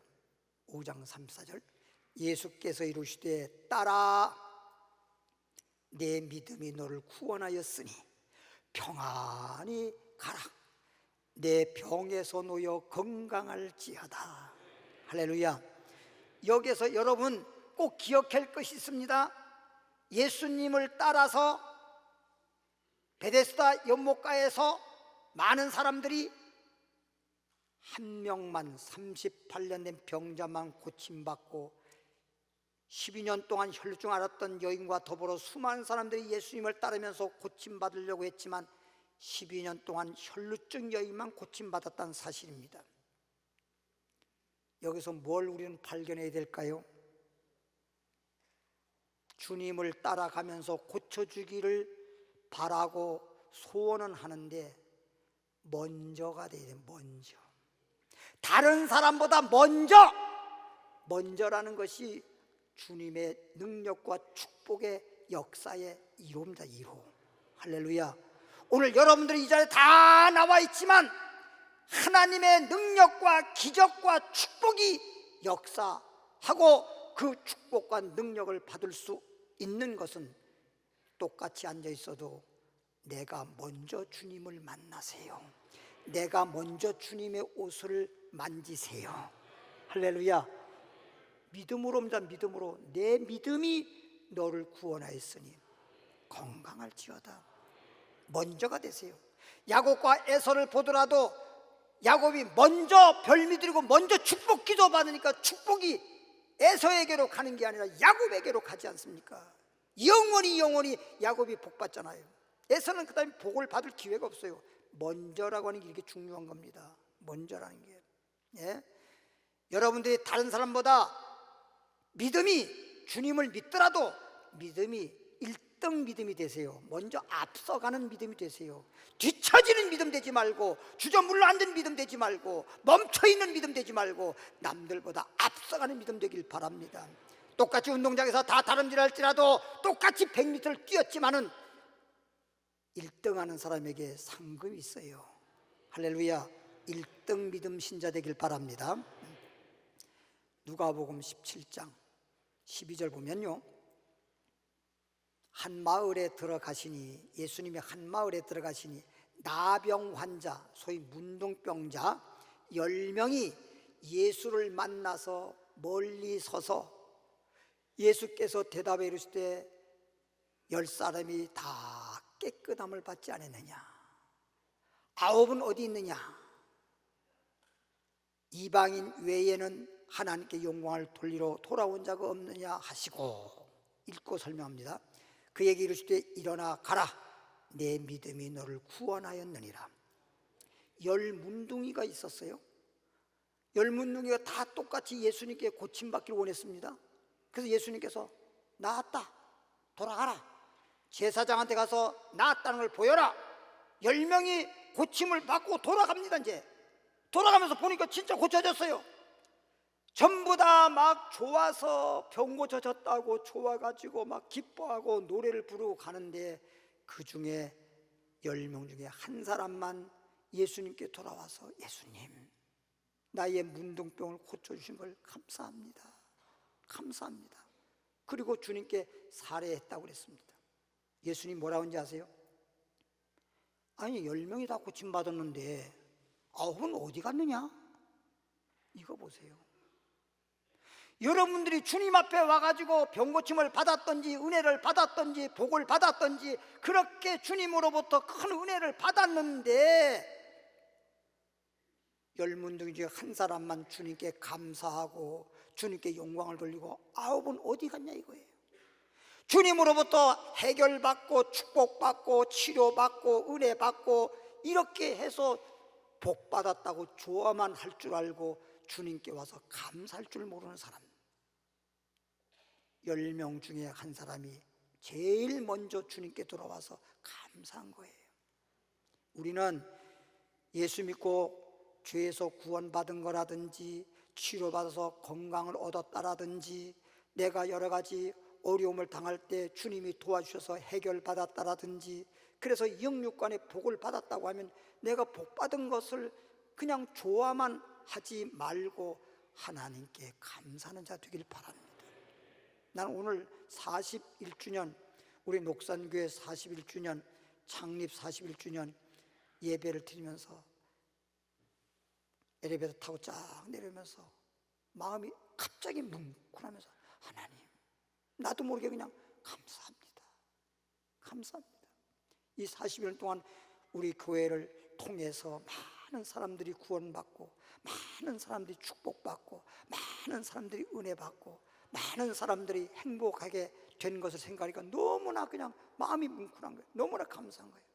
5장 34절. 예수께서 이르시되 따라, 내 믿음이 너를 구원하였으니 평안히 가라. 내 병에서 놓여 건강할지어다. 할렐루야. 여기서 여러분 꼭 기억할 것이 있습니다. 예수님을 따라서 베데스다 연못가에서 많은 사람들이 한 명만, 38년 된 병자만 고침받고 12년 동안 혈루증 앓았던 여인과 더불어 수많은 사람들이 예수님을 따르면서 고침받으려고 했지만 12년 동안 혈루증 여인만 고침받았다는 사실입니다. 여기서 뭘 우리는 발견해야 될까요? 주님을 따라가면서 고쳐주기를 바라고 소원은 하는데 먼저가 돼야 돼요. 먼저, 다른 사람보다 먼저라는 것이 주님의 능력과 축복의 역사의 이로입니다. 1호. 할렐루야. 오늘 여러분들이 이 자리에 다 나와 있지만 하나님의 능력과 기적과 축복이 역사하고 그 축복과 능력을 받을 수 있는 것은 똑같이 앉아 있어도 내가 먼저 주님을 만나세요. 내가 먼저 주님의 옷을 만지세요. 할렐루야. 믿음으로입니다. 믿음으로. 내 믿음이 너를 구원하였으니 건강할지어다. 먼저가 되세요. 야곱과 에서를 보더라도 야곱이 먼저 별미 드리고 먼저 축복 기도 받으니까 축복이 에서에게로 가는 게 아니라 야곱에게로 가지 않습니까? 영원히 야곱이 복 받잖아요. 에서는 그 다음에 복을 받을 기회가 없어요. 먼저라고 하는 게 이렇게 중요한 겁니다. 먼저라는 게. 예? 여러분들이 다른 사람보다 믿음이, 주님을 믿더라도 믿음이 1등 믿음이 되세요. 먼저 앞서가는 믿음이 되세요. 뒤처지는 믿음 되지 말고, 주저물러 앉은 믿음 되지 말고, 멈춰있는 믿음 되지 말고 남들보다 앞서가는 믿음 되길 바랍니다. 똑같이 운동장에서 다 다름질할지라도 똑같이 100m를 뛰었지만은 1등 하는 사람에게 상금이 있어요. 할렐루야. 1등 믿음 신자 되길 바랍니다. 누가복음 17장 12절 보면요, 한 마을에 들어가시니, 예수님이 한 마을에 들어가시니 나병 환자, 소위 문둥병자 10명이 예수를 만나서 멀리 서서 예수께서 대답해 이르시되 10사람이 다 깨끗함을 받지 않았느냐? 9은 어디 있느냐? 이방인 외에는 하나님께 영광을 돌리러 돌아온 자가 없느냐 하시고, 읽고 설명합니다. 그에게 이르시되 일어나 가라, 내 믿음이 너를 구원하였느니라. 10문둥이가 있었어요. 10문둥이가 다 똑같이 예수님께 고침받기를 원했습니다. 그래서 예수님께서 나았다, 돌아가라, 제사장한테 가서 나았다는 걸 보여라. 10명이 고침을 받고 돌아갑니다. 이제 돌아가면서 보니까 진짜 고쳐졌어요. 전부 다 막 좋아서 병 고쳐졌다고 좋아가지고 막 기뻐하고 노래를 부르고 가는데, 그 중에 10명 중에 한 사람만 예수님께 돌아와서 예수님, 나의 문둥병을 고쳐주신 걸 감사합니다, 감사합니다. 그리고 주님께 살해했다고 그랬습니다. 예수님 뭐라고 했는지 아세요? 아니 10명이 다 고침받았는데 9은 어디 갔느냐? 이거 보세요. 여러분들이 주님 앞에 와가지고 병고침을 받았던지 은혜를 받았던지 복을 받았던지 그렇게 주님으로부터 큰 은혜를 받았는데 10문둥이 중에 한 사람만 주님께 감사하고 주님께 영광을 돌리고 9은 어디 갔냐 이거예요. 주님으로부터 해결받고 축복받고 치료받고 은혜받고 이렇게 해서 복받았다고 좋아만 할 줄 알고 주님께 와서 감사할 줄 모르는 사람, 10명 중에 한 사람이 제일 먼저 주님께 돌아와서 감사한 거예요. 우리는 예수 믿고 죄에서 구원받은 거라든지 치료받아서 건강을 얻었다라든지 내가 여러 가지 어려움을 당할 때 주님이 도와주셔서 해결받았다라든지 그래서 영육간의 복을 받았다고 하면 내가 복받은 것을 그냥 좋아만 하지 말고 하나님께 감사하는 자 되길 바랍니다. 나는 오늘 41주년 우리 녹산교회 41주년 창립 41주년 예배를 드리면서 엘리베이터 타고 쫙 내려오면서 마음이 갑자기 뭉클하면서 하나님, 나도 모르게 그냥 감사합니다, 감사합니다. 이 40년 동안 우리 교회를 통해서 많은 사람들이 구원받고 많은 사람들이 축복받고 많은 사람들이 은혜받고 많은 사람들이 행복하게 된 것을 생각하니까 너무나 그냥 마음이 뭉클한 거예요. 너무나 감사한 거예요.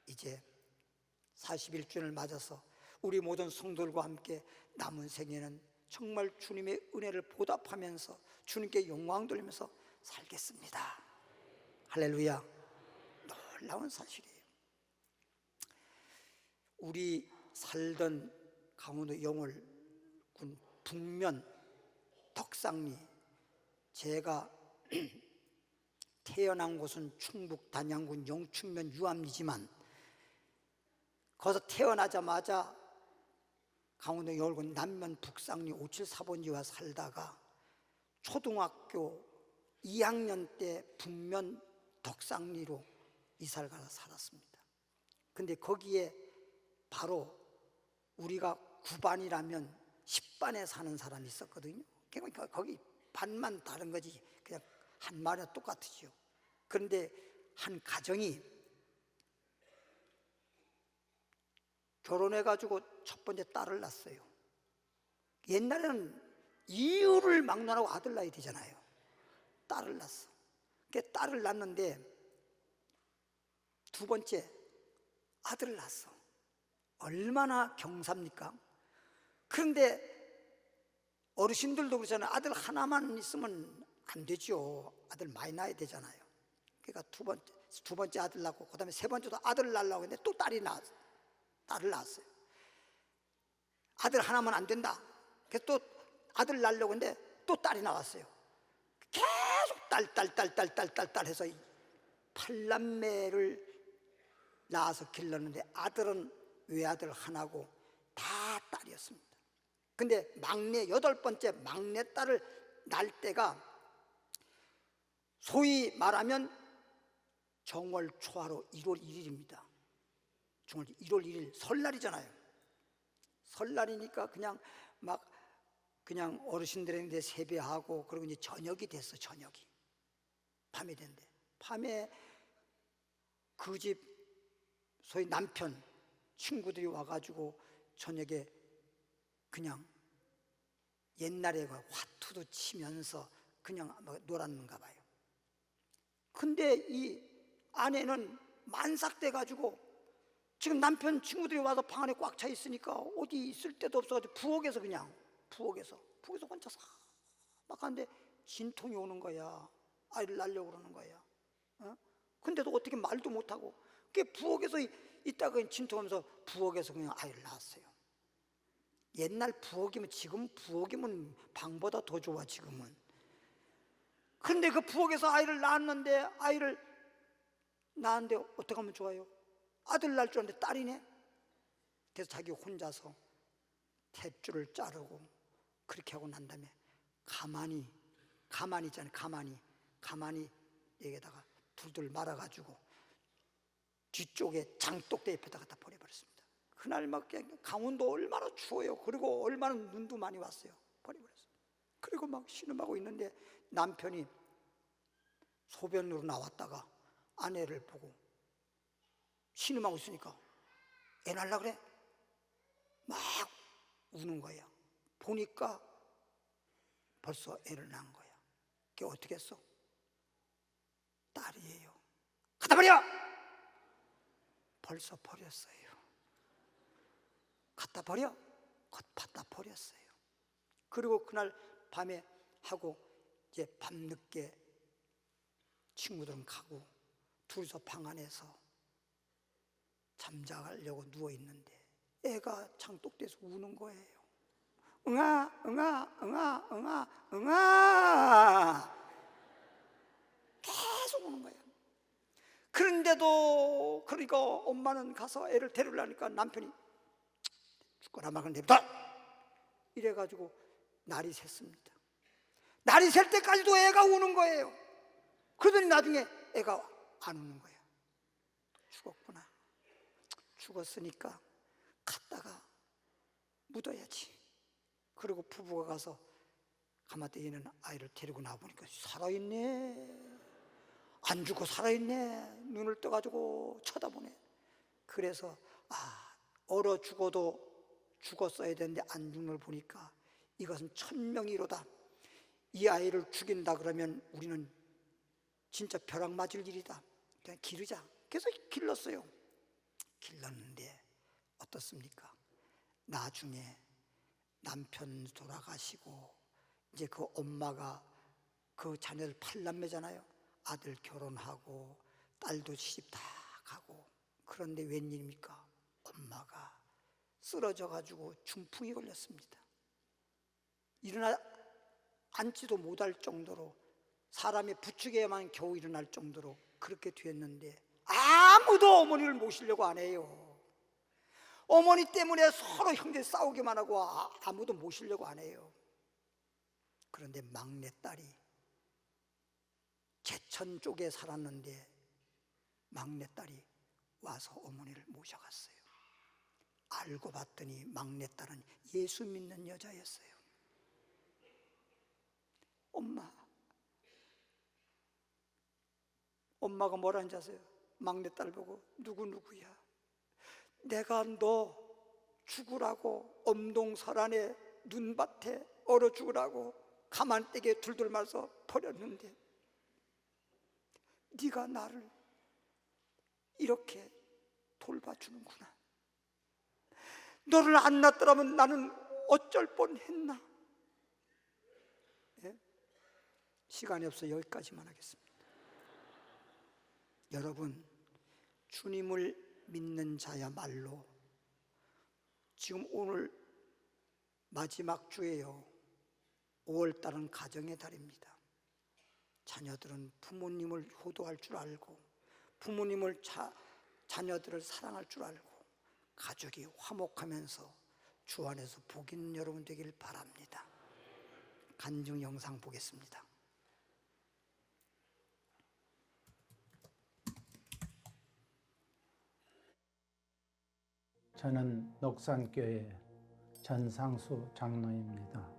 이제 41주년을 맞아서 우리 모든 성도들과 함께 남은 생애는 정말 주님의 은혜를 보답하면서 주님께 영광 돌리면서 살겠습니다. 할렐루야. 놀라운 사실이에요. 우리 살던 강원도 영월군 북면 덕상리, 제가 태어난 곳은 충북 단양군 영춘면 유암리지만 거기서 태어나자마자 강원도 영월군 남면 북상리 574번지와 살다가 초등학교 2학년 때 북면 덕상리로 이사를 가서 살았습니다. 근데 거기에 바로 우리가 9반이라면 10반에 사는 사람이 있었거든요. 그러니까 거기 반만 다른 거지 그냥 한 말이나 똑같으죠. 그런데 한 가정이 결혼해가지고 첫 번째 딸을 낳았어요. 옛날에는 이유를 막론하고 아들 낳아야 되잖아요. 딸을 낳았어. 그 딸을 낳았는데 두 번째 아들을 낳았어. 얼마나 경사입니까? 그런데 어르신들도 그러잖아요. 아들 하나만 있으면 안 되죠. 아들 많이 낳아야 되잖아요. 그러니까 두 번째 아들 낳고 그다음에 세 번째도 아들을 낳으려고 했는데 또 딸을 낳았어요. 아들 하나만 안 된다. 그래서 또 아들 낳으려고 했는데 또 딸이 나왔어요. 계속 딸 해서 8남매를 낳아서 길렀는데 아들은 외아들 하나고 다 딸이었습니다. 근데 막내 8번째 막내딸을 낳을 때가 소위 말하면 정월 초하루 1월 1일입니다. 정월 1월 1일 설날이잖아요. 설날이니까 그냥 어르신들한테 세배하고 그리고 이제 저녁이 됐어. 저녁이 밤이 됐는데 밤에 그 집 소위 남편 친구들이 와가지고 저녁에 그냥 옛날에 화투도 치면서 그냥 놀았는가 봐요. 근데 이 아내는 만삭돼 가지고 지금 남편 친구들이 와서 방 안에 꽉 차 있으니까 어디 있을 데도 없어가지고 부엌에서 그냥 부엌에서 혼자서 막 하는데 진통이 오는 거야. 아이를 낳으려고 그러는 거야. 근데도 어떻게 말도 못하고 그 부엌에서 있다가 진통 오면서 부엌에서 그냥 아이를 낳았어요. 옛날 부엌이면, 지금 부엌이면 방보다 더 좋아 지금은. 그런데 그 부엌에서 아이를 낳았는데, 아이를 낳았는데 어떻게 하면 좋아요? 아들 낳을 줄 알았는데 딸이네. 그래서 자기 혼자서 탯줄을 자르고 그렇게 하고 난 다음에 가만히 있잖아요. 가만히 여기다가 둘둘 말아가지고 뒤쪽에 장독대 옆에다 갖다 버려버렸습니다. 그날 막 강원도 얼마나 추워요. 그리고 얼마나 눈도 많이 왔어요. 버려버렸어요. 그리고 막 신음하고 있는데 남편이 소변으로 나왔다가 아내를 보고 신음하고 있으니까 애 낳으려고 그래? 막 우는 거야. 보니까 벌써 애를 낳은 거야. 그게 어떻게 했어? 딸이에요. 갖다 버려! 벌써 버렸어요. 갖다 버려? 갖다 버렸어요. 그리고 그날 밤에 하고 이제 밤늦게 친구들은 가고 둘이서 방 안에서 잠자려고 누워 있는데 애가 장독대에서 우는 거예요. 응아, 응아, 응아, 응아, 응아. 계속 우는 거예요. 그런데도, 그러니까 엄마는 가서 애를 데리려니까 남편이 죽거나 말거나 냅둬! 이래가지고 날이 샜습니다. 날이 셀 때까지도 애가 우는 거예요. 그러더니 나중에 애가 안 우는 거예요. 죽었구나. 죽었으니까 갔다가 묻어야지. 그리고 부부가 가서 가마떼 있는 아이를 데리고 나와보니까 살아있네. 안 죽고 살아있네. 눈을 떠가지고 쳐다보네. 그래서 얼어 죽어도 죽었어야 되는데 안 죽는 걸 보니까 이것은 천명이로다. 이 아이를 죽인다 그러면 우리는 진짜 벼락 맞을 일이다. 그냥 기르자. 그래서 길렀어요. 길렀는데 어떻습니까? 나중에 남편 돌아가시고 이제 그 엄마가 그 자녀들 8남매잖아요. 아들 결혼하고 딸도 시집 다 가고. 그런데 웬일입니까? 엄마가 쓰러져 가지고 중풍이 걸렸습니다. 일어나 앉지도 못할 정도로, 사람의 부축에만 겨우 일어날 정도로 그렇게 됐는데 아무도 어머니를 모시려고 안 해요. 어머니 때문에 서로 형제 싸우기만 하고 아무도 모시려고 안 해요. 그런데 막내딸이 제천 쪽에 살았는데 막내딸이 와서 어머니를 모셔갔어요. 알고 봤더니 막내딸은 예수 믿는 여자였어요. 엄마가 뭐라는지 아세요? 막내딸 보고 누구야? 내가 너 죽으라고 엄동설안에 눈밭에 얼어 죽으라고 가만떼게 둘둘 말아서 버렸는데 네가 나를 이렇게 돌봐주는구나. 너를 안 낳았더라면 나는 어쩔 뻔했나. 예? 시간이 없어 여기까지만 하겠습니다. 여러분, 주님을 믿는 자야말로 지금 오늘 마지막 주예요. 5월달은 가정의 달입니다. 자녀들은 부모님을 효도할 줄 알고 부모님을 자녀들을 사랑할 줄 알고 가족이 화목하면서 주 안에서 복 있는 여러분 되길 바랍니다. 간증 영상 보겠습니다. 저는 녹산교회 전상수 장로입니다.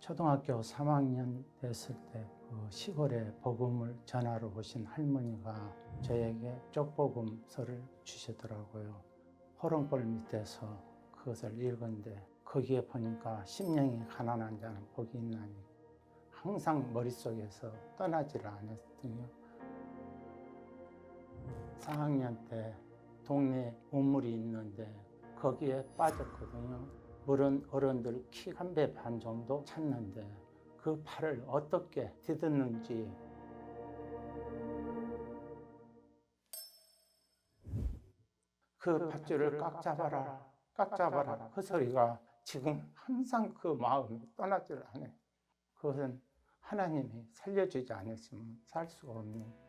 초등학교 3학년 됐을 때 그 시골에 복음을 전하러 오신 할머니가 저에게 쪽복음서를 주시더라고요. 호롱불 밑에서 그것을 읽었는데 거기에 보니까 심령이 가난한 자는 복이 있나니 항상 머릿속에서 떠나지를 않았더니 4학년 때 동네 우물이 있는데 거기에 빠졌거든요. 물은 어른들 키 한 배 반 정도 찼는데 그 팔을 어떻게 디뎠는지 그 밧줄을 꽉 잡아라, 꽉 잡아라. 그 소리가 지금 항상 그 마음이 떠나질 않아요. 그것은 하나님이 살려주지 않으시면 살 수가 없는.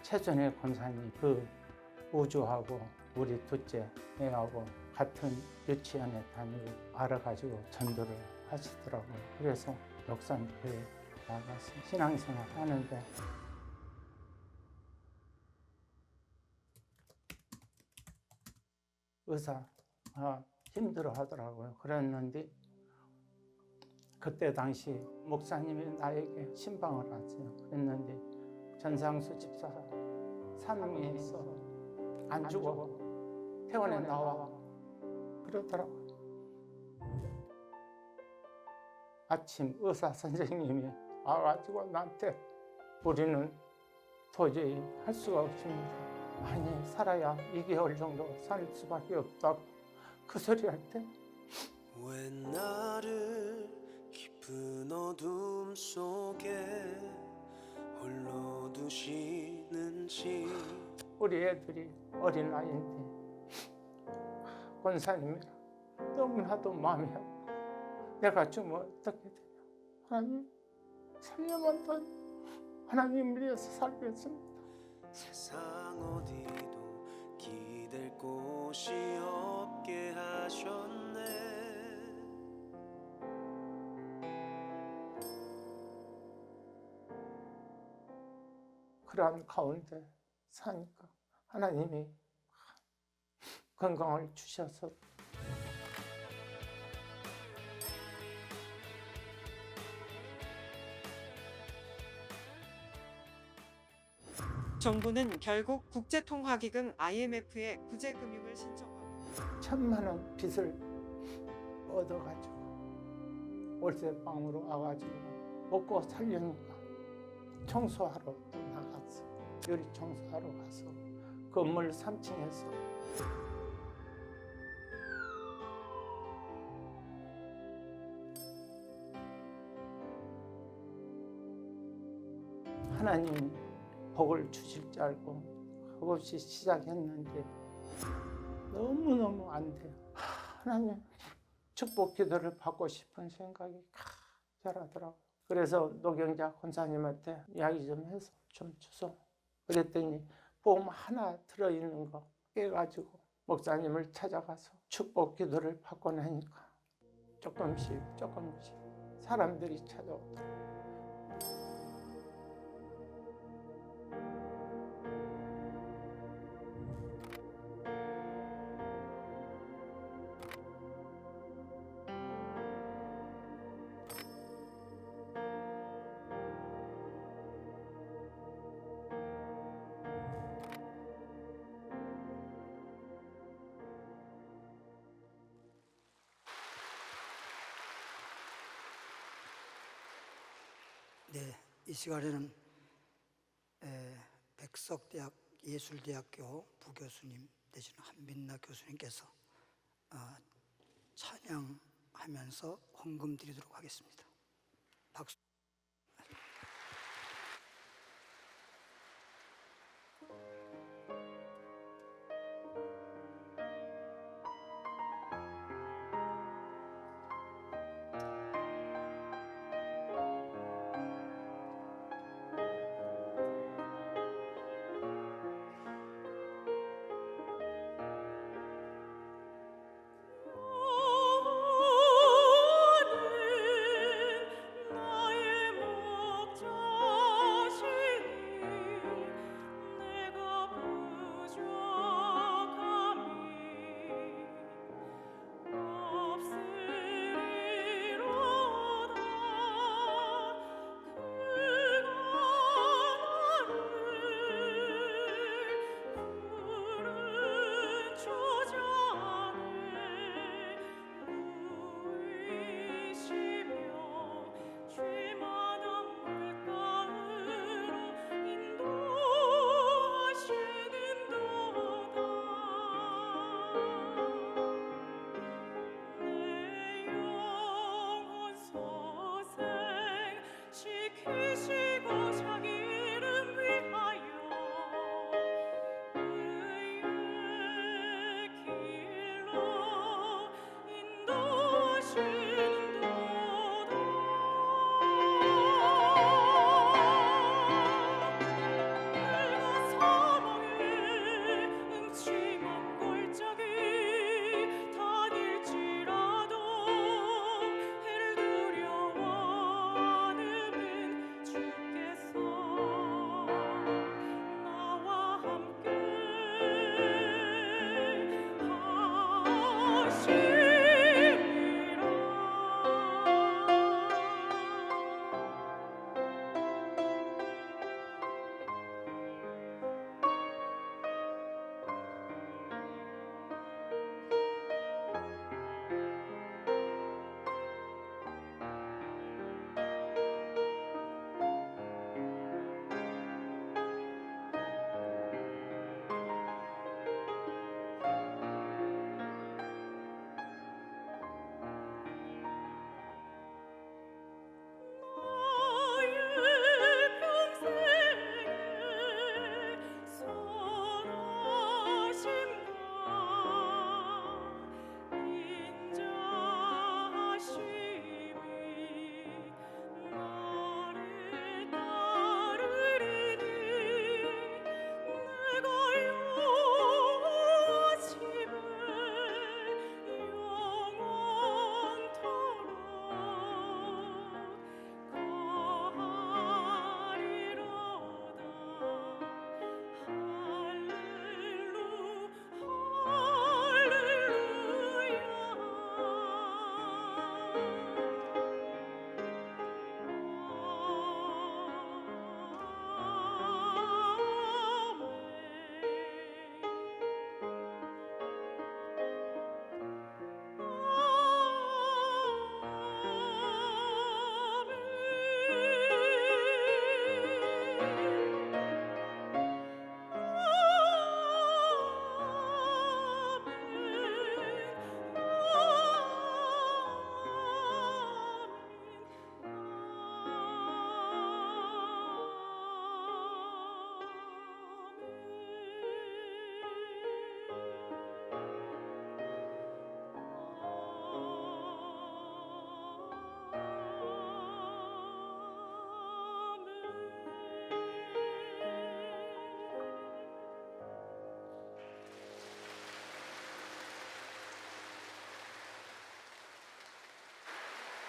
최전의 권사님 그 우주하고 우리 둘째 애하고 같은 유치원에 다니고 알아가지고 전도를 하시더라고요. 그래서 역삼교회 나가서 신앙생활 하는데 의사가 힘들어 하더라고요. 그랬는데 그때 당시 목사님이 나에게 신방을 하세요. 그랬는데 전상수 집사 산후에 있어 안 죽어 퇴원해 나와 그러더라고요. 아침 의사 선생님이 와가지고 나한테 우리는 도저히 할 수가 없습니다. 아니 살아야 2개월 정도 살 수밖에 없다고 그 소리 할 때 왜 나를 깊은 어둠 속에 홀로 두시는지. 우리 애들이 어린아이인데 권사님이라 너무나도 마음이 아프고 내가 좀 어떻게 되냐. 하나님 살려만 더 하나님 위해서 살겠습니다. 세상 어디도 기댈 곳이 없게 하셨네. 그러한 가운데 사니까 하나님이 건강을 주셔서 정부는 결국 국제통화기금 IMF에 구제금융을 신청하고 1,000만 원 빚을 얻어가지고 월세방으로 와가지고 먹고 살려니까 청소하러 또 나갔어. 요리 청소하러 가서 건물 3층에서 하나님이 복을 주실 줄 알고 그것이 시작했는데 너무너무 안 돼요. 하나님 축복 기도를 받고 싶은 생각이 자라더라고요. 그래서 노경자 권사님한테 이야기 좀 해서 좀 주소. 그랬더니 보험 하나 들어있는 거 깨가지고 목사님을 찾아가서 축복 기도를 받고 나니까 조금씩 사람들이 찾아오더라고요. 네, 이 시간에는 백석대학 예술대학교 부교수님 되시는 한빈나 교수님께서 찬양하면서 헌금 드리도록 하겠습니다. 박수. 나의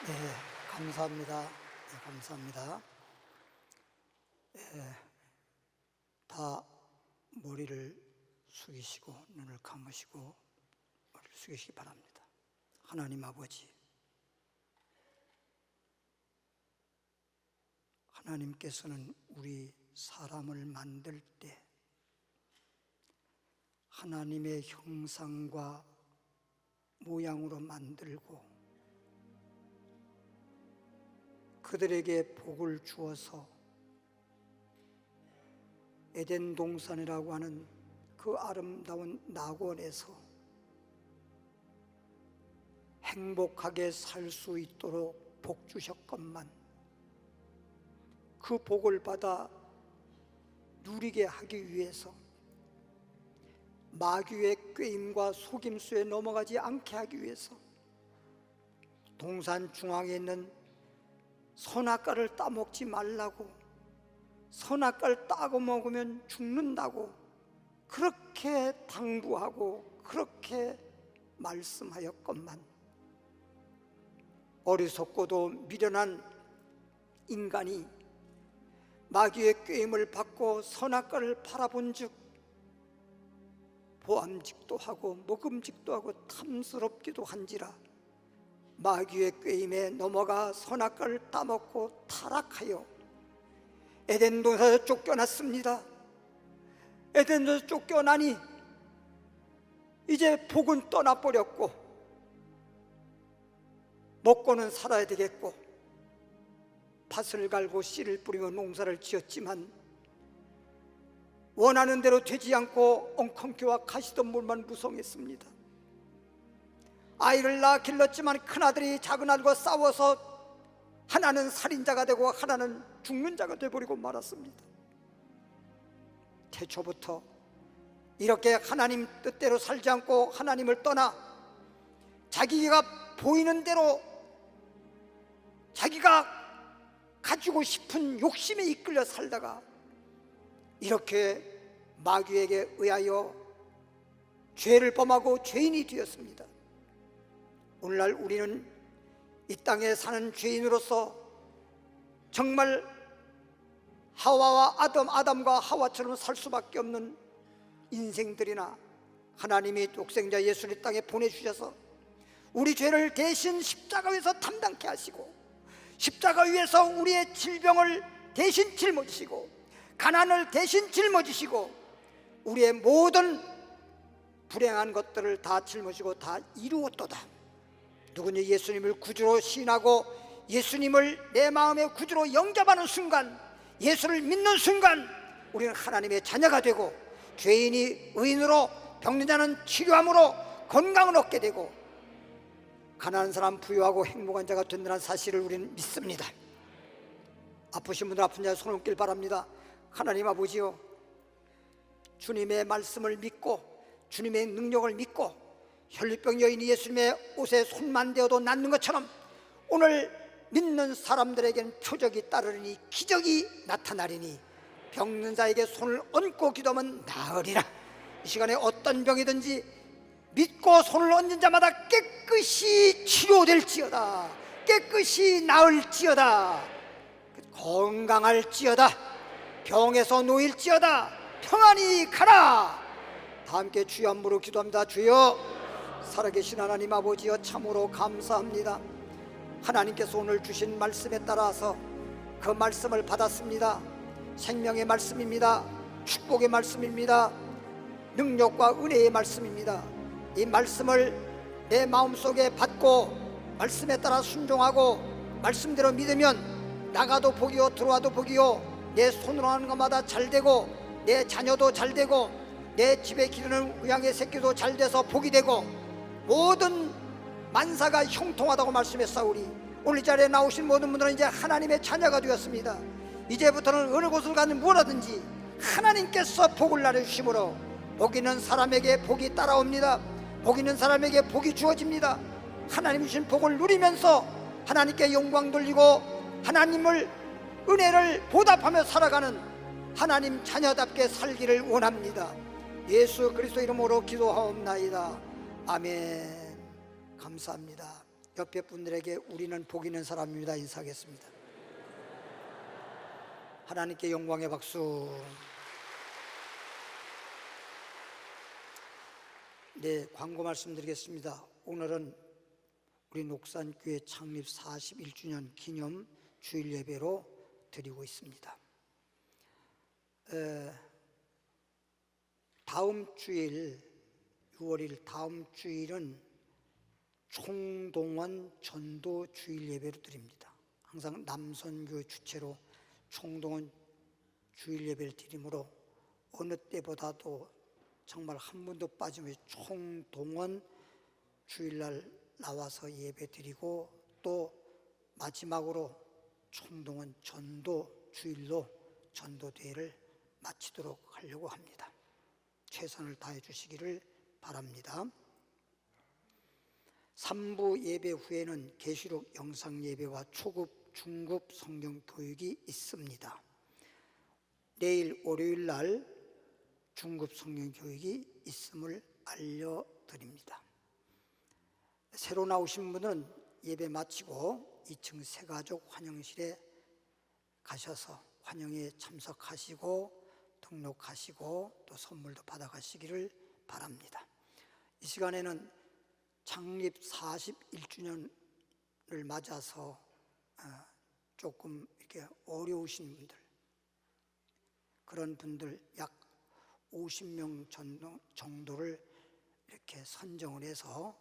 네, 감사합니다. 네, 감사합니다. 다 머리를 숙이시고 눈을 감으시고 머리를 숙이시기 바랍니다. 하나님 아버지, 하나님께서는 우리 사람을 만들 때 하나님의 형상과 모양으로 만들고 그들에게 복을 주어서 에덴 동산이라고 하는 그 아름다운 낙원에서 행복하게 살 수 있도록 복 주셨건만 그 복을 받아 누리게 하기 위해서 마귀의 꾀임과 속임수에 넘어가지 않게 하기 위해서 동산 중앙에 있는 선악과를 따먹지 말라고, 선악과를 따고 먹으면 죽는다고 그렇게 당부하고 그렇게 말씀하였건만 어리석고도 미련한 인간이 마귀의 꾀임을 받고 선악과를 바라본 즉 보암직도 하고 먹음직도 하고 탐스럽기도 한지라 마귀의 꾀임에 넘어가 선악과를 따먹고 타락하여 에덴 동산에서 쫓겨났습니다. 에덴 동산에서 쫓겨나니 이제 복은 떠나버렸고 먹고는 살아야 되겠고 밭을 갈고 씨를 뿌리며 농사를 지었지만 원하는 대로 되지 않고 엉겅퀴와 가시덤불만 무성했습니다. 아이를 낳아 길렀지만 큰아들이 작은아들과 싸워서 하나는 살인자가 되고 하나는 죽는 자가 되어버리고 말았습니다. 태초부터 이렇게 하나님 뜻대로 살지 않고 하나님을 떠나 자기가 보이는 대로 자기가 가지고 싶은 욕심에 이끌려 살다가 이렇게 마귀에게 의하여 죄를 범하고 죄인이 되었습니다. 오늘날 우리는 이 땅에 사는 죄인으로서 정말 하와와 아담과 하와처럼 살 수밖에 없는 인생들이나 하나님이 독생자 예수를 이 땅에 보내주셔서 우리 죄를 대신 십자가 위에서 담당케 하시고 십자가 위에서 우리의 질병을 대신 짊어지시고 가난을 대신 짊어지시고 우리의 모든 불행한 것들을 다 짊어지고 다 이루었도다. 누구냐 예수님을 구주로 시인하고 예수님을 내 마음의 구주로 영접하는 순간, 예수를 믿는 순간 우리는 하나님의 자녀가 되고 죄인이 의인으로, 병든 자는 치료함으로 건강을 얻게 되고 가난한 사람 부유하고 행복한 자가 된다는 사실을 우리는 믿습니다. 아프신 분들 아픈 자 손을 얹길 바랍니다. 하나님 아버지요, 주님의 말씀을 믿고 주님의 능력을 믿고 혈류병 여인이 예수님의 옷에 손만 대어도 낫는 것처럼 오늘 믿는 사람들에게는 표적이 따르니 기적이 나타나리니 병든 자에게 손을 얹고 기도하면 나으리라. 이 시간에 어떤 병이든지 믿고 손을 얹은 자마다 깨끗이 치료될지어다, 깨끗이 나을지어다, 건강할지어다, 병에서 놓일지어다, 평안히 가라. 다 함께 주여 한무로 기도합니다. 주여, 살아계신 하나님 아버지여, 참으로 감사합니다. 하나님께서 오늘 주신 말씀에 따라서 그 말씀을 받았습니다. 생명의 말씀입니다. 축복의 말씀입니다. 능력과 은혜의 말씀입니다. 이 말씀을 내 마음속에 받고 말씀에 따라 순종하고 말씀대로 믿으면 나가도 복이요 들어와도 복이요, 내 손으로 하는 것마다 잘되고 내 자녀도 잘되고 내 집에 기르는 우양의 새끼도 잘돼서 복이 되고 모든 만사가 형통하다고 말씀했사오니 오늘 이 자리에 나오신 모든 분들은 이제 하나님의 자녀가 되었습니다. 이제부터는 어느 곳을 가든 뭐라든지 하나님께서 복을 나눠주심으로 복 있는 사람에게 복이 따라옵니다. 복 있는 사람에게 복이 주어집니다. 하나님 주신 복을 누리면서 하나님께 영광 돌리고 하나님을 은혜를 보답하며 살아가는 하나님 자녀답게 살기를 원합니다. 예수 그리스도 이름으로 기도하옵나이다. 아멘. 감사합니다. 옆에 분들에게 우리는 복 있는 사람입니다 인사하겠습니다. 하나님께 영광의 박수. 네, 광고 말씀드리겠습니다. 오늘은 우리 녹산교회 창립 41주년 기념 주일 예배로 드리고 있습니다. 다음 주일 6월 1일 다음 주일은 총동원 전도 주일 예배로 드립니다. 항상 남선교회 주최로 총동원 주일 예배를 드리므로 어느 때보다도 정말 한 분도 빠짐없이 총동원 주일날 나와서 예배 드리고 또 마지막으로 총동원 전도 주일로 전도대회를 마치도록 하려고 합니다. 최선을 다해 주시기를 바랍니다. 3부 예배 후에는 계시록 영상 예배와 초급, 중급 성경 교육이 있습니다. 내일 월요일 날 중급 성경 교육이 있음을 알려드립니다. 새로 나오신 분은 예배 마치고 2층 새가족 환영실에 가셔서 환영에 참석하시고 등록하시고 또 선물도 받아가시기를 바랍니다. 이 시간에는 창립 41주년을 맞아서 조금 이렇게 어려우신 분들, 그런 분들 약 50명 정도를 이렇게 선정을 해서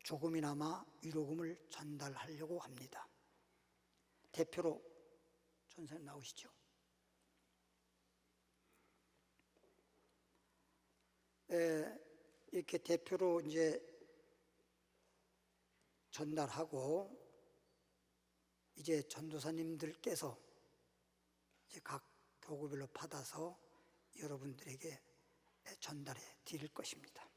조금이나마 위로금을 전달하려고 합니다. 대표로 전사님 나오시죠. 이렇게 대표로 이제 전달하고 이제 전도사님들께서 이제 각 교구별로 받아서 여러분들에게 전달해 드릴 것입니다.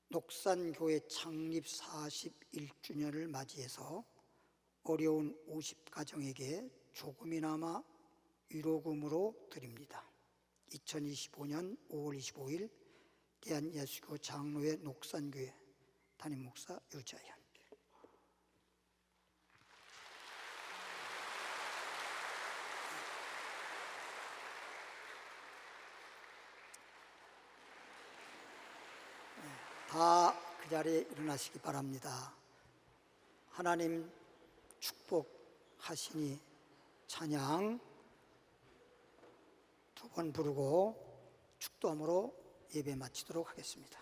녹산교회 창립 41주년을 맞이해서 어려운 50가정에게 조금이나마 위로금으로 드립니다. 2025년 5월 25일 대한예수교 장로회 녹산교회 담임목사 유자현. 다 그 자리에 일어나시기 바랍니다. 하나님 축복하시니 찬양 2번 부르고 축도함으로 예배 마치도록 하겠습니다.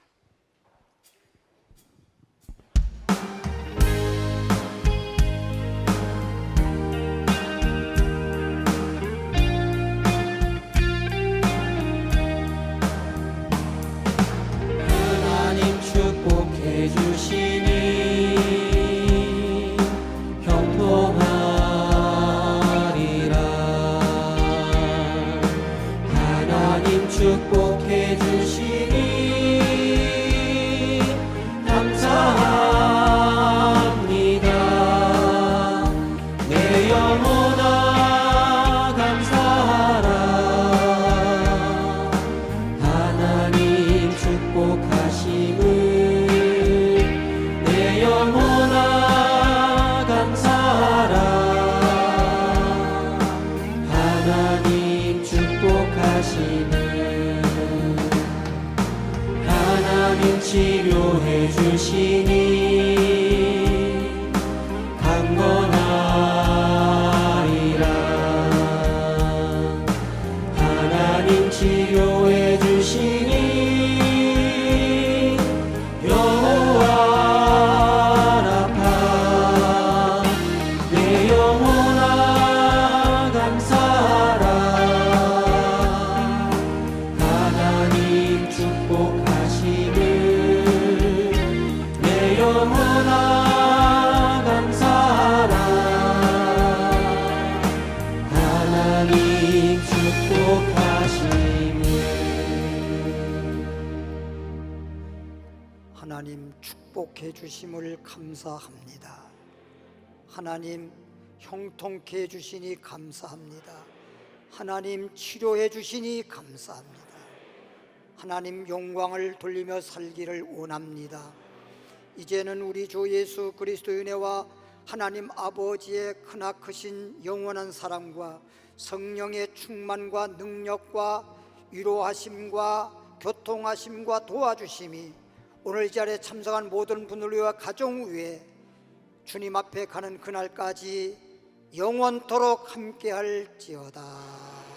하나님 축복해 주시니 형통하리라. 하나님 축복해 주시니 감사합니다. 내 영혼아 감사하라. 하나님 축복하심을 내 영혼아 감사하라. 하나님 축복하심을 하나님 치료해 주시니 강건하리라. 하나님 치료해 주시니 여호와 라파. 내 영혼아 감사하라. 하나님 축복하심을 내 영혼아 감사하라. 하나님 축복하심을. 하나님 축복해 주심을 감사합니다. 하나님 형통케 해 주시니 감사합니다. 하나님 치료해 주시니 감사합니다. 하나님 영광을 돌리며 살기를 원합니다. 이제는 우리 주 예수 그리스도의 은혜와 하나님 아버지의 크나크신 영원한 사랑과 성령의 충만과 능력과 위로하심과 교통하심과 도와주심이 오늘 이 자리에 참석한 모든 분들 위와 가정 위에 주님 앞에 가는 그날까지 영원토록 함께할지어다.